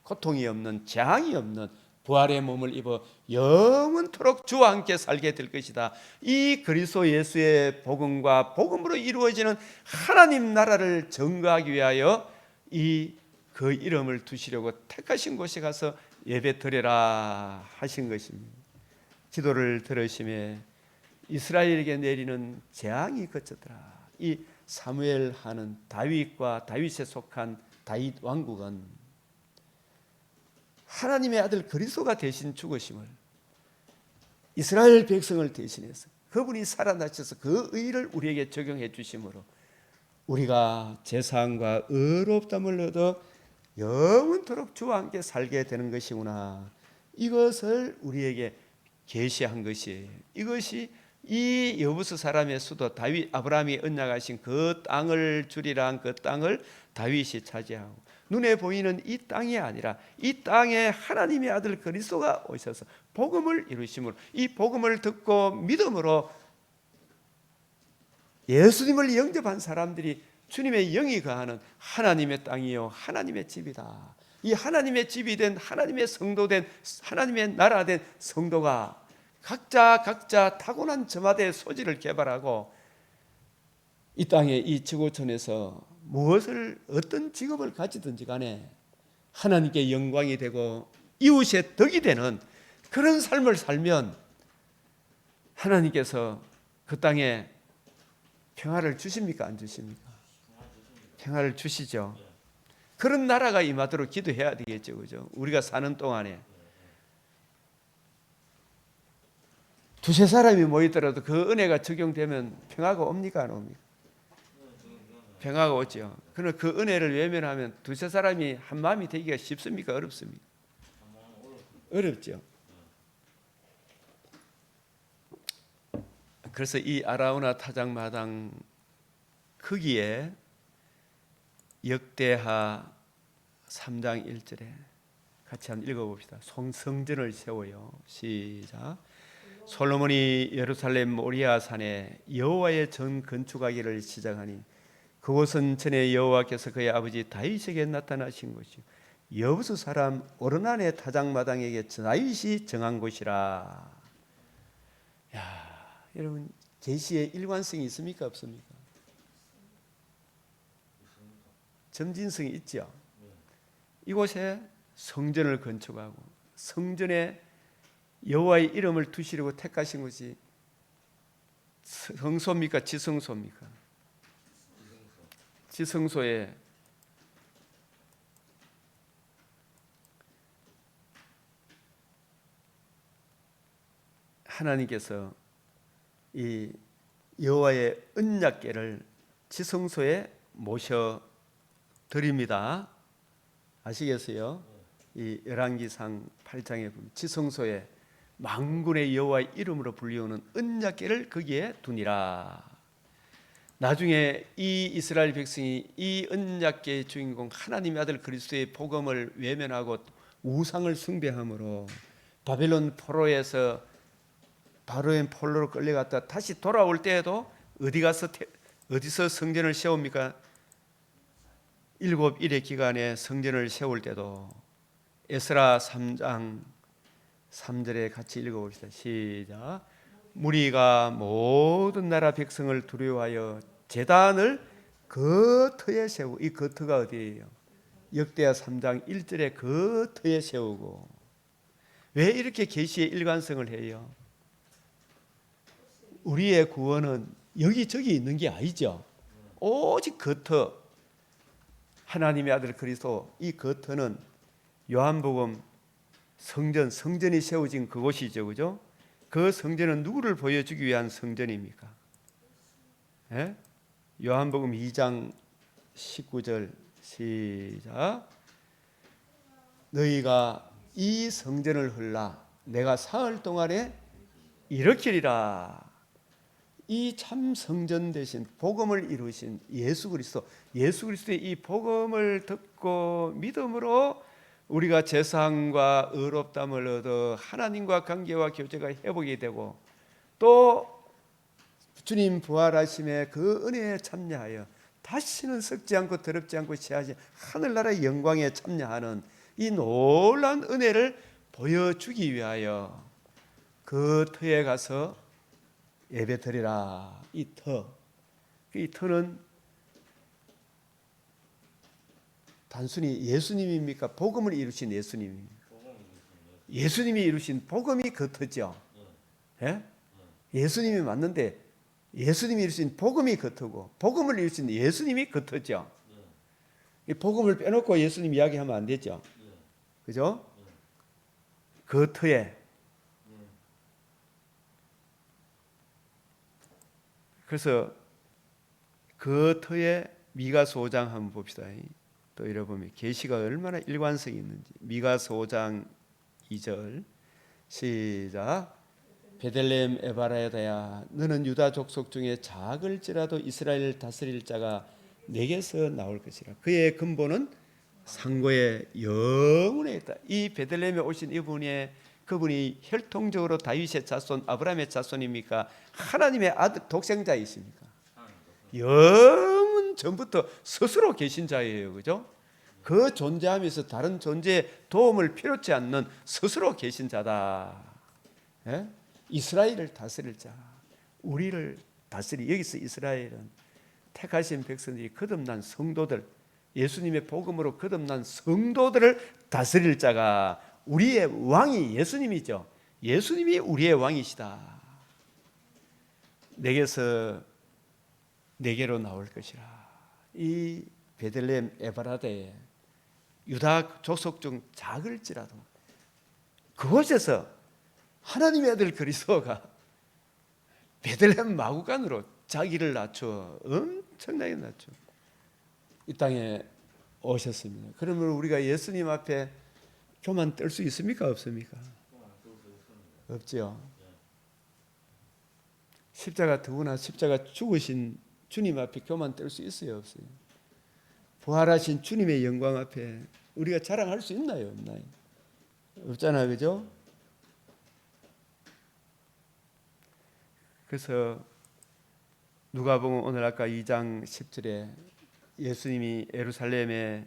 고통이 없는 재앙이 없는 부활의 몸을 입어 영원토록 주와 함께 살게 될 것이다. 이 그리스도 예수의 복음과 복음으로 이루어지는 하나님 나라를 증거하기 위하여 이 그 이름을 두시려고 택하신 곳에 가서 예배 드려라 하신 것입니다. 기도를 들으심에 이스라엘에게 내리는 재앙이 그쳤더라. 이 사무엘 하는 다윗과 다윗에 속한 다윗 왕국은 하나님의 아들 그리스도가 대신 죽으심을 이스라엘 백성을 대신해서 그분이 살아나셔서 그 의를 우리에게 적용해 주심으로 우리가 제사함과 의롭담을 얻어 영원토록 주와 함께 살게 되는 것이구나. 이것을 우리에게 계시한 것이에요. 이것이 이 여부스 사람의 수도 다윗 아브라함이 언약하신 그 땅을 주리라 한 그 땅을 다윗이 차지하고, 눈에 보이는 이 땅이 아니라 이 땅에 하나님의 아들 그리스도가 오셔서 복음을 이루심으로, 이 복음을 듣고 믿음으로 예수님을 영접한 사람들이 주님의 영이 거하는 하나님의 땅이요 하나님의 집이다. 이 하나님의 집이 된, 하나님의 성도 된, 하나님의 나라 된 성도가 각자 타고난 저마다의 소질을 개발하고 이 땅에 이 지구촌에서 무엇을, 어떤 직업을 가지든지 간에 하나님께 영광이 되고 이웃의 덕이 되는 그런 삶을 살면 하나님께서 그 땅에 평화를 주십니까? 안 주십니까? 평화를 주시죠. 그런 나라가 임하도록 기도해야 되겠죠. 그죠? 우리가 사는 동안에 두세 사람이 모이더라도 그 은혜가 적용되면 평화가 옵니까? 안 옵니까? 평화가 오죠. 그러나 그 은혜를 외면하면 두세 사람이 한 마음이 되기가 쉽습니까? 어렵습니까? 어렵죠. 그래서 이 아라우나 타작마당 크기에 역대하 3장 1절에 같이 한번 읽어봅시다. 성전을 세워요. 시작. 솔로몬이 예루살렘 모리아 산에 여호와의 전 건축하기를 시작하니 그곳은 전에 여호와께서 그의 아버지 다윗에게 나타나신 곳이요 여부스 사람 오르난의 타작마당에게 다윗이 정한 곳이라. 야, 여러분 계시의 일관성이 있습니까? 없습니까? 점진성이 있죠. 이곳에 성전을 건축하고 성전에 여호와의 이름을 두시려고 택하신 것이 성소입니까? 지성소입니까? 지성소에 하나님께서 이 여호와의 언약궤를 지성소에 모셔 드립니다. 아시겠어요? 이 열왕기상 8장에 보면 지성소에 만군의 여호와의 이름으로 불리우는 언약궤를 거기에 두니라. 나중에 이 이스라엘 백성이 이 언약궤의 주인공 하나님의 아들 그리스도의 복음을 외면하고 우상을 숭배함으로 바벨론 포로에서 바로의 폴로로 끌려갔다 다시 돌아올 때에도 어디서 성전을 세웁니까? 7일의 기간에 성전을 세울 때도 에스라 3장 3절에 같이 읽어봅시다. 시작. 무리가 모든 나라 백성을 두려워하여 제단을 그 터에 세우고, 이 그 터가 어디예요? 역대하 3장 1절에 그 터에 세우고. 왜 이렇게 계시의 일관성을 해요? 우리의 구원은 여기저기 있는 게 아니죠. 오직 그 터, 하나님의 아들 그리스도, 이 그 터는 요한복음 성전이 세워진 그곳이죠. 그죠? 그 성전은 누구를 보여주기 위한 성전입니까? 예? 요한복음 2장 19절 시작. 너희가 이 성전을 헐라 내가 사흘 동안에 일으키리라. 이 참 성전 대신 복음을 이루신 예수 그리스도의 이 복음을 듣고 믿음으로 우리가 제사함과 의롭다함을 얻어 하나님과 관계와 교제가 회복이 되고 또 주님 부활하심에 그 은혜에 참여하여 다시는 썩지 않고 더럽지 않고 취하지 하늘나라의 영광에 참여하는 이 놀라운 은혜를 보여주기 위하여 그 터에 가서 예배드리라. 이 터는 단순히 예수님입니까? 복음을 이루신 예수님입니까? 예수님이 이루신 복음이 그 터죠. 예? 예수님이 맞는데 예수님이 이루신 복음이 그 터고 복음을 이루신 예수님이 그 터죠. 이 복음을 빼놓고 예수님 이야기하면 안 되죠. 그죠? 그 터에 그래서 그 터에 미가서 5장 한번 봅시다. 또 읽어보면 계시가 얼마나 일관성이 있는지. 미가서 5장 2절 시작. 베들레헴 에바라다야, 너는 유다 족속 중에 작을지라도 이스라엘을 다스릴 자가 내게서 나올 것이라. 그의 근본은 상고의 영혼에 있다. 이 베들레헴에 오신 그분이 혈통적으로 다윗의 자손, 아브라함의 자손입니까? 하나님의 아들 독생자이십니까? 영은 전부터 스스로 계신 자예요, 그죠? 그 존재하면서 다른 존재의 도움을 필요치 않는 스스로 계신 자다. 예? 이스라엘을 다스릴 자, 우리를 여기서 이스라엘은 택하신 백성들이 거듭난 성도들, 예수님의 복음으로 거듭난 성도들을 다스릴 자가, 우리의 왕이 예수님이죠. 예수님이 우리의 왕이시다. 내게로 나올 것이라. 이 베들레헴 에바라다에 유다 족속 중 작을지라도 그곳에서 하나님의 아들 그리스도가 베들레헴 마구간으로 자기를 낮춰, 엄청나게 낮춰 이 땅에 오셨습니다. 그러면 우리가 예수님 앞에 교만 떨 수 있습니까? 없습니까? 없죠. 더구나 십자가 죽으신 주님 앞에 교만 떨 수 있어요? 없어요? 부활하신 주님의 영광 앞에 우리가 자랑할 수 있나요? 없나요? 없잖아요, 그죠? 그래서 누가복음 오늘 아까 2장 10절에 예수님이 예루살렘에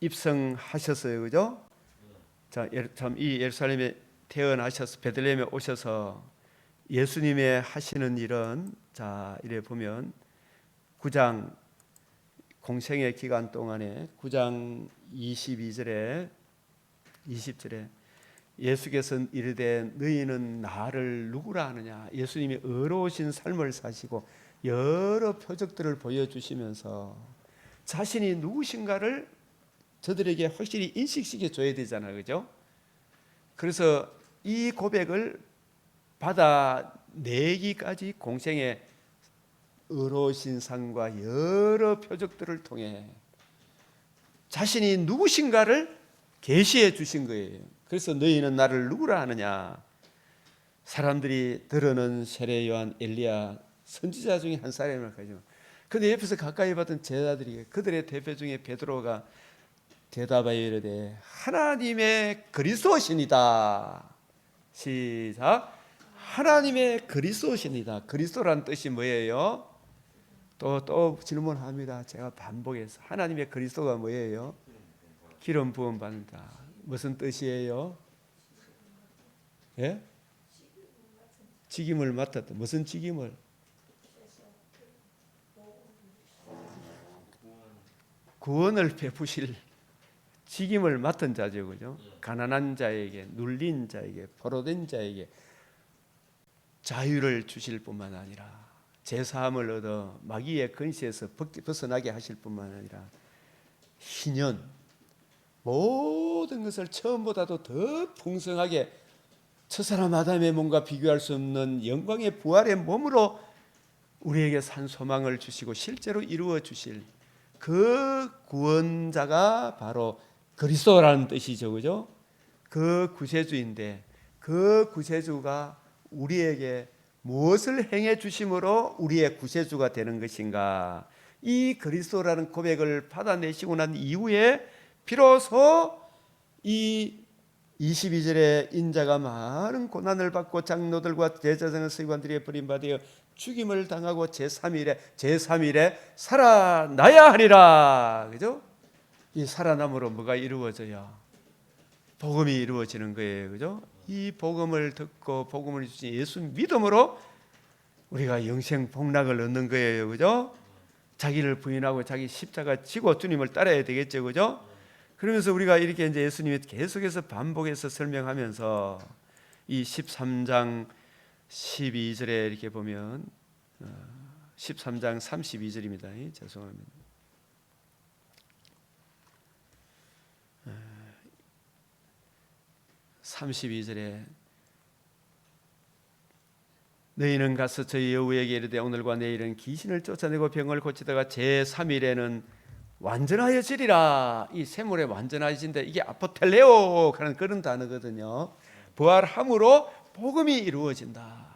입성하셨어요, 그죠? 자, 이 예루살렘에 태어나셔서 베들레헴에 오셔서 예수님의 하시는 일은, 자, 이래 보면 9장 공생의 기간 동안에 9장 22절에 20절에 예수께서 이르되 너희는 나를 누구라 하느냐. 예수님이 의로우신 삶을 사시고 여러 표적들을 보여주시면서 자신이 누구신가를 저들에게 확실히 인식시켜 줘야 되잖아요, 그죠? 그래서 이 고백을 받아내기까지 공생의 의로우신 삶과 여러 표적들을 통해 자신이 누구신가를 계시해 주신 거예요. 그래서 너희는 나를 누구라 하느냐. 사람들이 들어는 세례 요한, 엘리야 선지자 중에 한 사람을 가지고, 근데 옆에서 가까이 봤던 제자들이, 그들의 대표 중에 베드로가 대답하여 이르되 하나님의 그리스도시니다. 시작. 하나님의 그리스도시니다. 그리스도란 뜻이 뭐예요? 또 질문합니다. 제가 반복해서 하나님의 그리스도가 뭐예요? 기름 부음 받는다. 무슨 뜻이에요? 예? 직임을 맡았다. 무슨 직임을? 구원을 베푸실 직임을 맡은 자죠, 그죠? 가난한 자에게, 눌린 자에게, 포로된 자에게 자유를 주실 뿐만 아니라 제사함을 얻어 마귀의 근시에서 벗어나게 하실 뿐만 아니라 희년, 모든 것을 처음보다도 더 풍성하게 첫사람 아담의 몸과 비교할 수 없는 영광의 부활의 몸으로 우리에게 산 소망을 주시고 실제로 이루어 주실 그 구원자가 바로 그리스도라는 뜻이죠, 그죠? 그 구세주인데 그 구세주가 우리에게 무엇을 행해 주심으로 우리의 구세주가 되는 것인가? 이 그리스도라는 고백을 받아내시고 난 이후에 비로소 이 22절에 인자가 많은 고난을 받고 장로들과 대제사장 서기관들에게 버림받아 죽임을 당하고 제3일에 살아나야 하리라. 그죠? 이 살아남으로 뭐가 이루어져야 복음이 이루어지는 거예요. 그죠? 이 복음을 듣고 복음을 주신 예수 믿음으로 우리가 영생 복락을 얻는 거예요. 그죠? 자기를 부인하고 자기 십자가 지고 주님을 따라야 되겠죠. 그죠? 그러면서 우리가 이렇게 이제 예수님이 계속해서 반복해서 설명하면서 이 13장 12절에 이렇게 보면 13장 32절입니다. 죄송합니다. 32절에 너희는 가서 저희 여우에게 이르되 오늘과 내일은 귀신을 쫓아내고 병을 고치다가 제3일에는 완전하여지리라. 이 세물에 완전하여진다. 이게 아포텔레오 하는 그런 단어거든요. 부활함으로 복음이 이루어진다.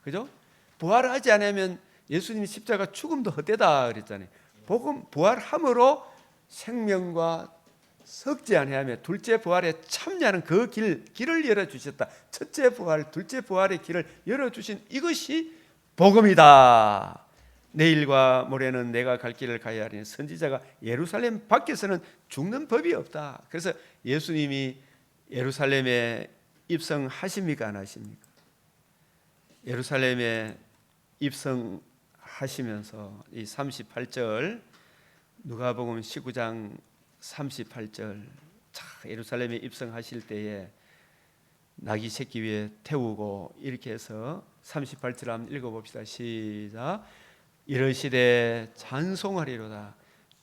그죠? 부활하지 않으면 예수님 십자가 죽음도 헛되다 그랬잖아요. 복음 부활함으로 생명과 섞지 아니하며 둘째 부활에 참여하는 그 길을 열어주셨다. 첫째 부활, 둘째 부활의 길을 열어주신 이것이 복음이다. 내일과 모레는 내가 갈 길을 가야 하니 선지자가 예루살렘 밖에서는 죽는 법이 없다. 그래서 예수님이 예루살렘에 입성하십니까 안 하십니까? 예루살렘에 입성하시면서 이 38절 누가복음 19장 38절 예루살렘에 입성하실 때에 나귀 새끼 위에 태우고 이렇게 해서 38절 한번 읽어봅시다. 시작. 이르시되 찬송하리로다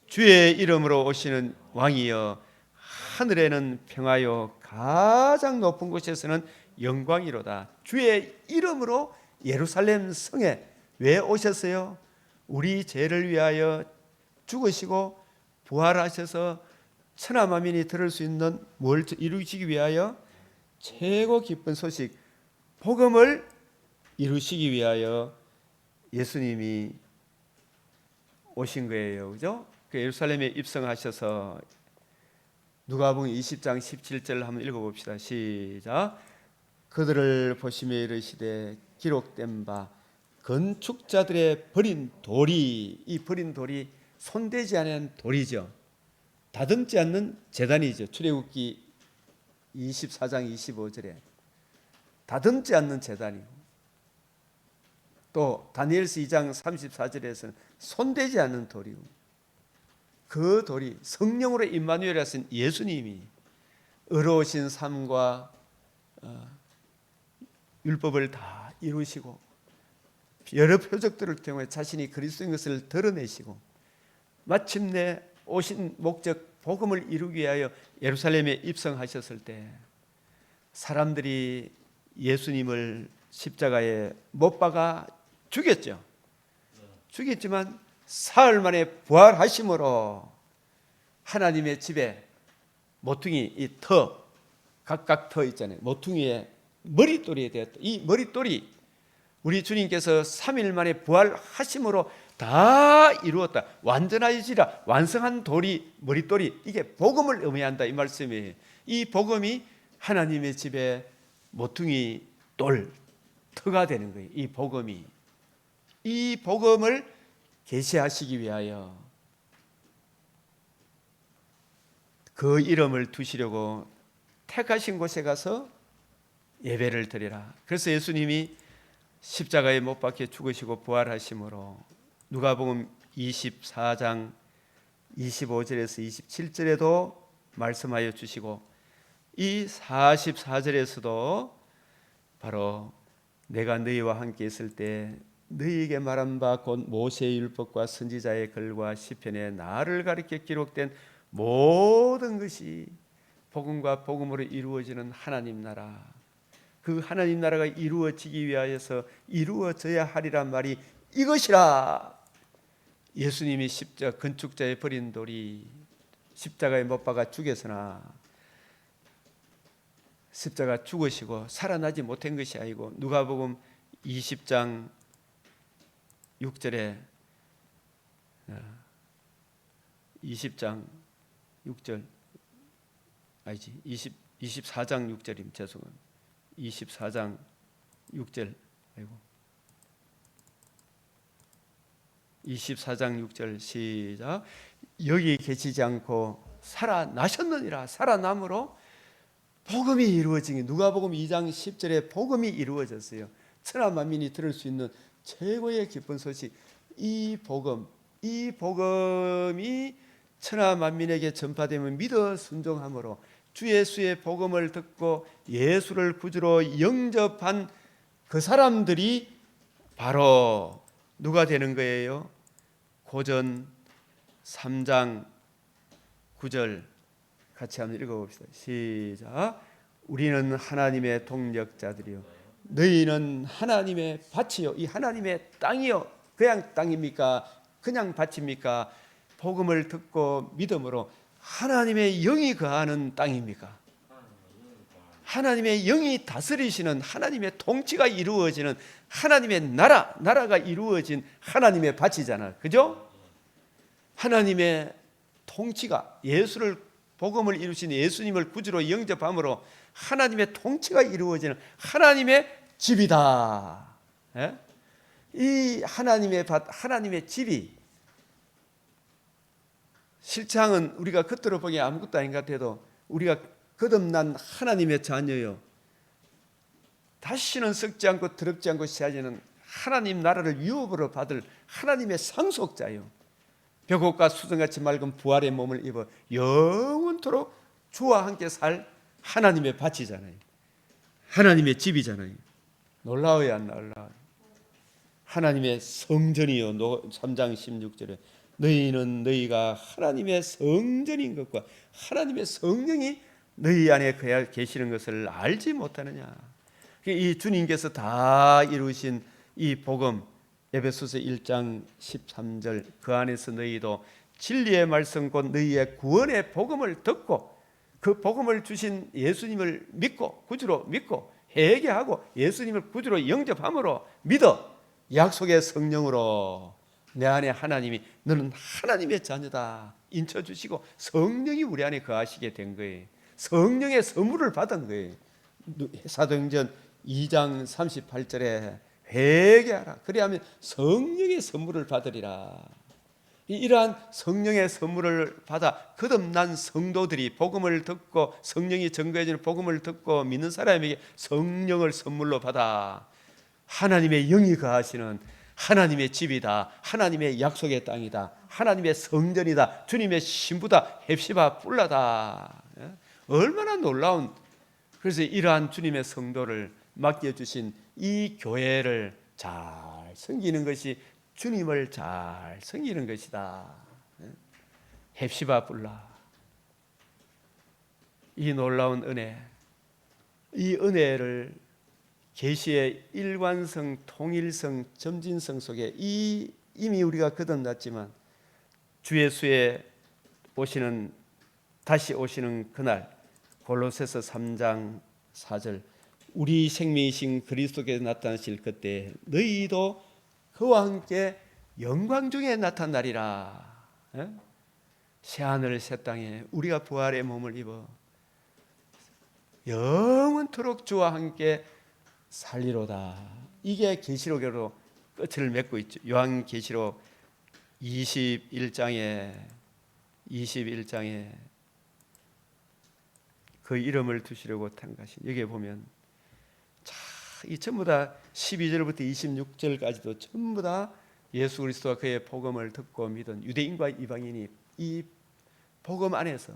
주의 이름으로 오시는 왕이여 하늘에는 평화요 가장 높은 곳에서는 영광이로다. 주의 이름으로 예루살렘 성에 왜 오셨어요? 우리 죄를 위하여 죽으시고 부활하셔서 천하만민이 들을 수 있는 뭘 이루시기 위하여? 최고 기쁜 소식 복음을 이루시기 위하여 예수님이 오신 거예요. 그죠? 그 예루살렘에 입성하셔서 누가복음 20장 17절 한번 읽어봅시다. 시작. 그들을 보시며 이르시되 기록된 바 건축자들의 버린 돌이, 이 버린 돌이 손대지 않은 돌이죠. 다듬지 않는 제단이죠. 출애굽기 24장 25절에 다듬지 않는 제단이고, 또 다니엘서 2장 34절에서는 손대지 않는 돌이고, 그 돌이 성령으로 임마누엘 하신 예수님이 의로우신 삶과 율법을 다 이루시고 여러 표적들을 통해 자신이 그리스도인 것을 드러내시고 마침내 오신 목적 복음을 이루기 위하여 예루살렘에 입성하셨을 때 사람들이 예수님을 십자가에 못 박아 죽였죠. 죽였지만 사흘 만에 부활하심으로 하나님의 집에 모퉁이, 이 터, 각각 터 있잖아요. 모퉁이에 머릿돌이 되었다. 이 머릿돌이 우리 주님께서 3일 만에 부활하심으로 다 이루었다. 완전하시라. 완성한 돌이, 머릿돌이, 이게 복음을 의미한다 이 말씀이에요. 이 복음이 하나님의 집에 모퉁이 돌, 터가 되는 거예요. 이 복음이. 이 복음을 계시하시기 위하여 그 이름을 두시려고 택하신 곳에 가서 예배를 드리라. 그래서 예수님이 십자가에 못 박혀 죽으시고 부활하심으로 누가복음 24장 25절에서 27절에도 말씀하여 주시고, 이 44절에서도 바로 내가 너희와 함께 있을 때 너희에게 말한 바 곧 모세의 율법과 선지자의 글과 시편에 나를 가리켜 기록된 모든 것이 복음과 복음으로 이루어지는 하나님 나라, 그 하나님 나라가 이루어지기 위하여서 이루어져야 하리란 말이 이것이라. 예수님이 십자가 건축자의 버린 돌이 십자가에 못 박아 죽였으나 십자가 죽으시고 살아나지 못한 것이 아니고, 누가복음 20장 6절에 20장 6절 아니지 24장 6절입니다. 죄송합니다. 24장 6절 아이고 24장 6절 시작. 여기 계시지 않고 살아나셨느니라. 살아남으로 복음이 이루어진 게 누가복음 2장 10절에 복음이 이루어졌어요. 천하 만민이 들을 수 있는 최고의 기쁜 소식, 이 복음이 천하 만민에게 전파되면 믿어 순종함으로 주 예수의 복음을 듣고 예수를 구주로 영접한 그 사람들이 바로 누가 되는 거예요? 고전 3장 9절 같이 한번 읽어봅시다. 시작. 우리는 하나님의 동력자들이요 너희는 하나님의 밭이요. 이 하나님의 땅이요. 그냥 땅입니까? 그냥 밭입니까? 복음을 듣고 믿음으로 하나님의 영이 거하는 땅입니까? 하나님의 영이 다스리시는 하나님의 통치가 이루어지는 하나님의 나라가 이루어진 하나님의 밭이잖아. 그죠? 하나님의 통치가 복음을 이루신 예수님을 구주로 영접함으로 하나님의 통치가 이루어지는 하나님의 집이다. 예? 이 하나님의 밭, 하나님의 집이 실상은 우리가 겉으로 보기에 아무것도 아닌 것 같아도 우리가 거듭난 하나님의 자녀요, 다시는 썩지 않고 더럽지 않고 시하지는 하나님 나라를 유업으로 받을 하나님의 상속자요, 벽옥과 수정같이 맑은 부활의 몸을 입어 영원토록 주와 함께 살 하나님의 밭이잖아요. 하나님의 집이잖아요. 놀라워요, 안 놀라워요? 하나님의 성전이요. 3장 16절에 너희는 너희가 하나님의 성전인 것과 하나님의 성령이 너희 안에 계시는 것을 알지 못하느냐. 이 주님께서 다 이루신 이 복음, 에베소서 1장 13절, 그 안에서 너희도 진리의 말씀 곧 너희의 구원의 복음을 듣고 그 복음을 주신 예수님을 믿고 구주로 믿고 회개하고 예수님을 구주로 영접함으로 믿어 약속의 성령으로 내 안에 하나님이 너는 하나님의 자녀다 인쳐주시고 성령이 우리 안에 거하시게 된 거예요. 성령의 선물을 받은 거예요. 사도행전 2장 38절에 회개하라. 그리하면 성령의 선물을 받으리라. 이러한 성령의 선물을 받아 거듭난 성도들이 복음을 듣고 성령이 증거해주는 복음을 듣고 믿는 사람에게 성령을 선물로 받아 하나님의 영이 거하시는 하나님의 집이다. 하나님의 약속의 땅이다. 하나님의 성전이다. 주님의 신부다. 헵시바 뿔라다. 얼마나 놀라운. 그래서 이러한 주님의 성도를 맡겨주신 이 교회를 잘 섬기는 것이 주님을 잘 섬기는 것이다. 헵시바 뿔라. 이 놀라운 은혜, 이 은혜를 계시의 일관성, 통일성, 점진성 속에 이미 우리가 거듭났지만 주 예수의 다시 오시는 그날 골로새서 3장 4절 우리 생명이신 그리스도께서 나타나실 그때 너희도 그와 함께 영광 중에 나타나리라. 새하늘 새 땅에 우리가 부활의 몸을 입어 영원토록 주와 함께 살리로다. 이게 계시록으로 끝을 맺고 있죠. 요한계시록 21장에 그 이름을 두시려고 택하신, 여기에 보면 이 전부 다 12절부터 26절까지도 전부 다 예수 그리스도와 그의 복음을 듣고 믿은 유대인과 이방인이 이 복음 안에서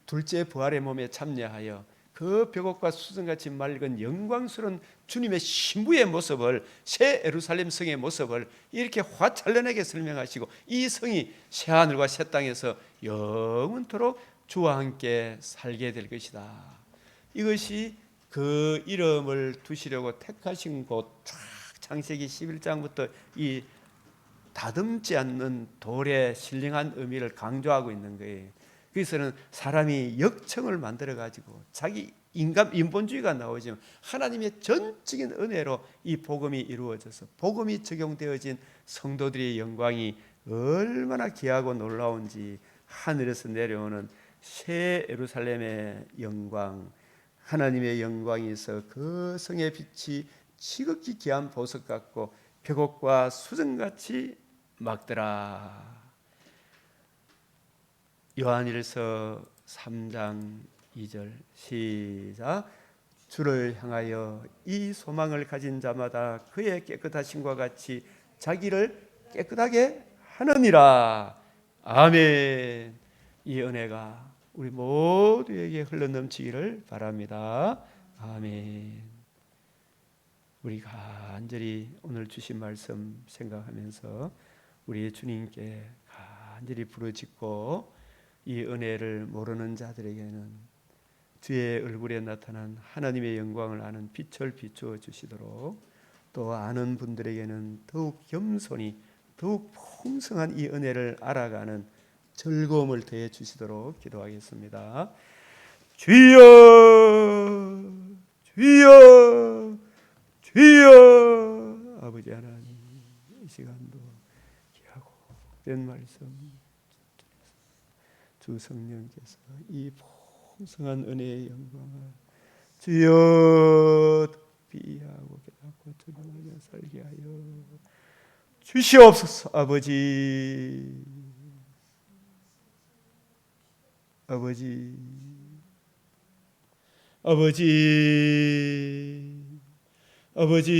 둘째 부활의 몸에 참여하여 그 벽옥과 수정같이 맑은 영광스러운 주님의 신부의 모습을, 새 예루살렘 성의 모습을 이렇게 화찬란하게 설명하시고 이 성이 새 하늘과 새 땅에서 영원토록 주와 함께 살게 될 것이다. 이것이 그 이름을 두시려고 택하신 곳, 창세기 11장부터 이 다듬지 않는 돌의 신령한 의미를 강조하고 있는 거예요. 그래서는 사람이 역청을 만들어 가지고 자기 인본주의가 나오지만 하나님의 전적인 은혜로 이 복음이 이루어져서 복음이 적용되어진 성도들의 영광이 얼마나 귀하고 놀라운지, 하늘에서 내려오는 새 예루살렘의 영광, 하나님의 영광이 있어 그 성의 빛이 지극히 귀한 보석 같고 벽옥과 수정같이 막더라. 요한일서 3장 2절 시작. 주를 향하여 이 소망을 가진 자마다 그의 깨끗하심과 같이 자기를 깨끗하게 하느니라. 아멘. 이 은혜가 우리 모두에게 흘러넘치기를 바랍니다. 아멘. 우리 간절히 오늘 주신 말씀 생각하면서 우리 주님께 간절히 부르짖고 이 은혜를 모르는 자들에게는 주의 얼굴에 나타난 하나님의 영광을 아는 빛을 비추어 주시도록, 또 아는 분들에게는 더욱 겸손히 더욱 풍성한 이 은혜를 알아가는 즐거움을 더해 주시도록 기도하겠습니다. 주여 시간도 귀하고 된 말씀 주 성령께서 이 풍성한 은혜의 영광을 주여 비하고 깨닫고 주님을 살게 하여 주시옵소서. 아버지, 아버지, 아버지, 아버지,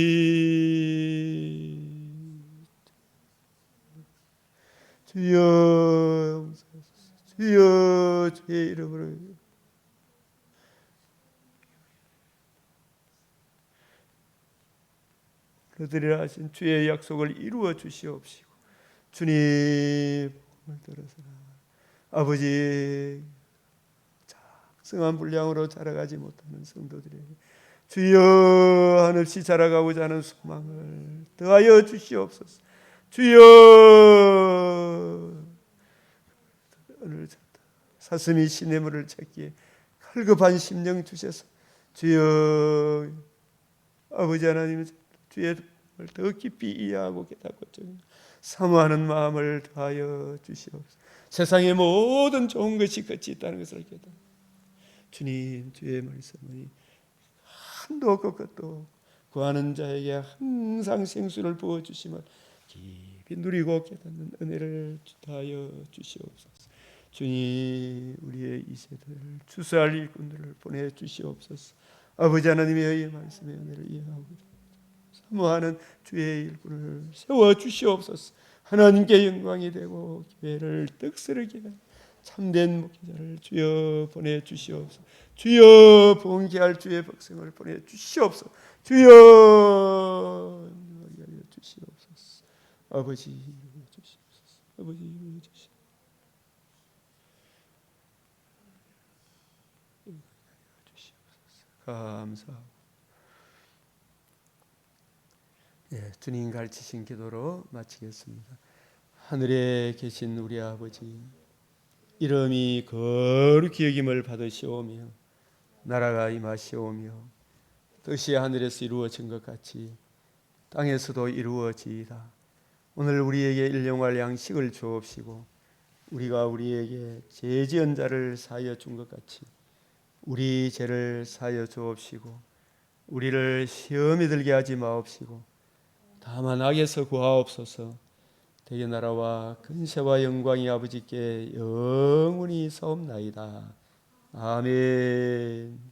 주여, 주여, 주의 이름으로 그들이라 하신 주의 약속을 이루어 주시옵시고, 주님 복을 들으시라. 아버지, 작성한 분량으로 자라가지 못하는 성도들에게 주여 한없이 자라가고자 하는 소망을 더하여 주시옵소서. 주여 오늘 사슴이 시냇물을 찾기에 갈급한 심령 주셔서 주여 아버지 하나님 주의 더 깊이 이해하고 깨닫고 사모하는 마음을 더하여 주시옵소서. 세상의 모든 좋은 것이 끝이 있다는 것을 깨닫고 주님 주의 말씀이 한도 없고 끝도 없고 구하는 자에게 항상 생수를 부어주심을 깊이 누리고 깨닫는 은혜를 더하여 주시옵소서. 주님 우리의 이 세대를 주수할 일꾼들을 보내주시옵소서. 아버지 하나님의 이 말씀의 은혜를 이해하고 사모하는 주의 일꾼을 세워주시옵소서. 하나님께 영광이 되고 교회를 떡스르게 참된 목회자를 주여 보내주시옵소서. 주여 봉기할 주의 백성을 보내주시옵소서. 주여 영광하여 주시옵소서. 아버지 주시옵소서. 아버지 주시옵소서. 감사하고 주님 가르치신 기도로 마치겠습니다. 하늘에 계신 우리 아버지, 이름이 거룩히 여김을 받으시오며 나라가 임하시오며 뜻이 하늘에서 이루어진 것 같이 땅에서도 이루어지이다. 오늘 우리에게 일용할 양식을 주옵시고 우리가 우리에게 죄 지은 자를 사하여 준 것 같이 우리 죄를 사하여 주옵시고 우리를 시험에 들게 하지 마옵시고 다만 악에서 구하옵소서. 대개 나라와 근세와 영광이 아버지께 영원히 사옵나이다. 아멘.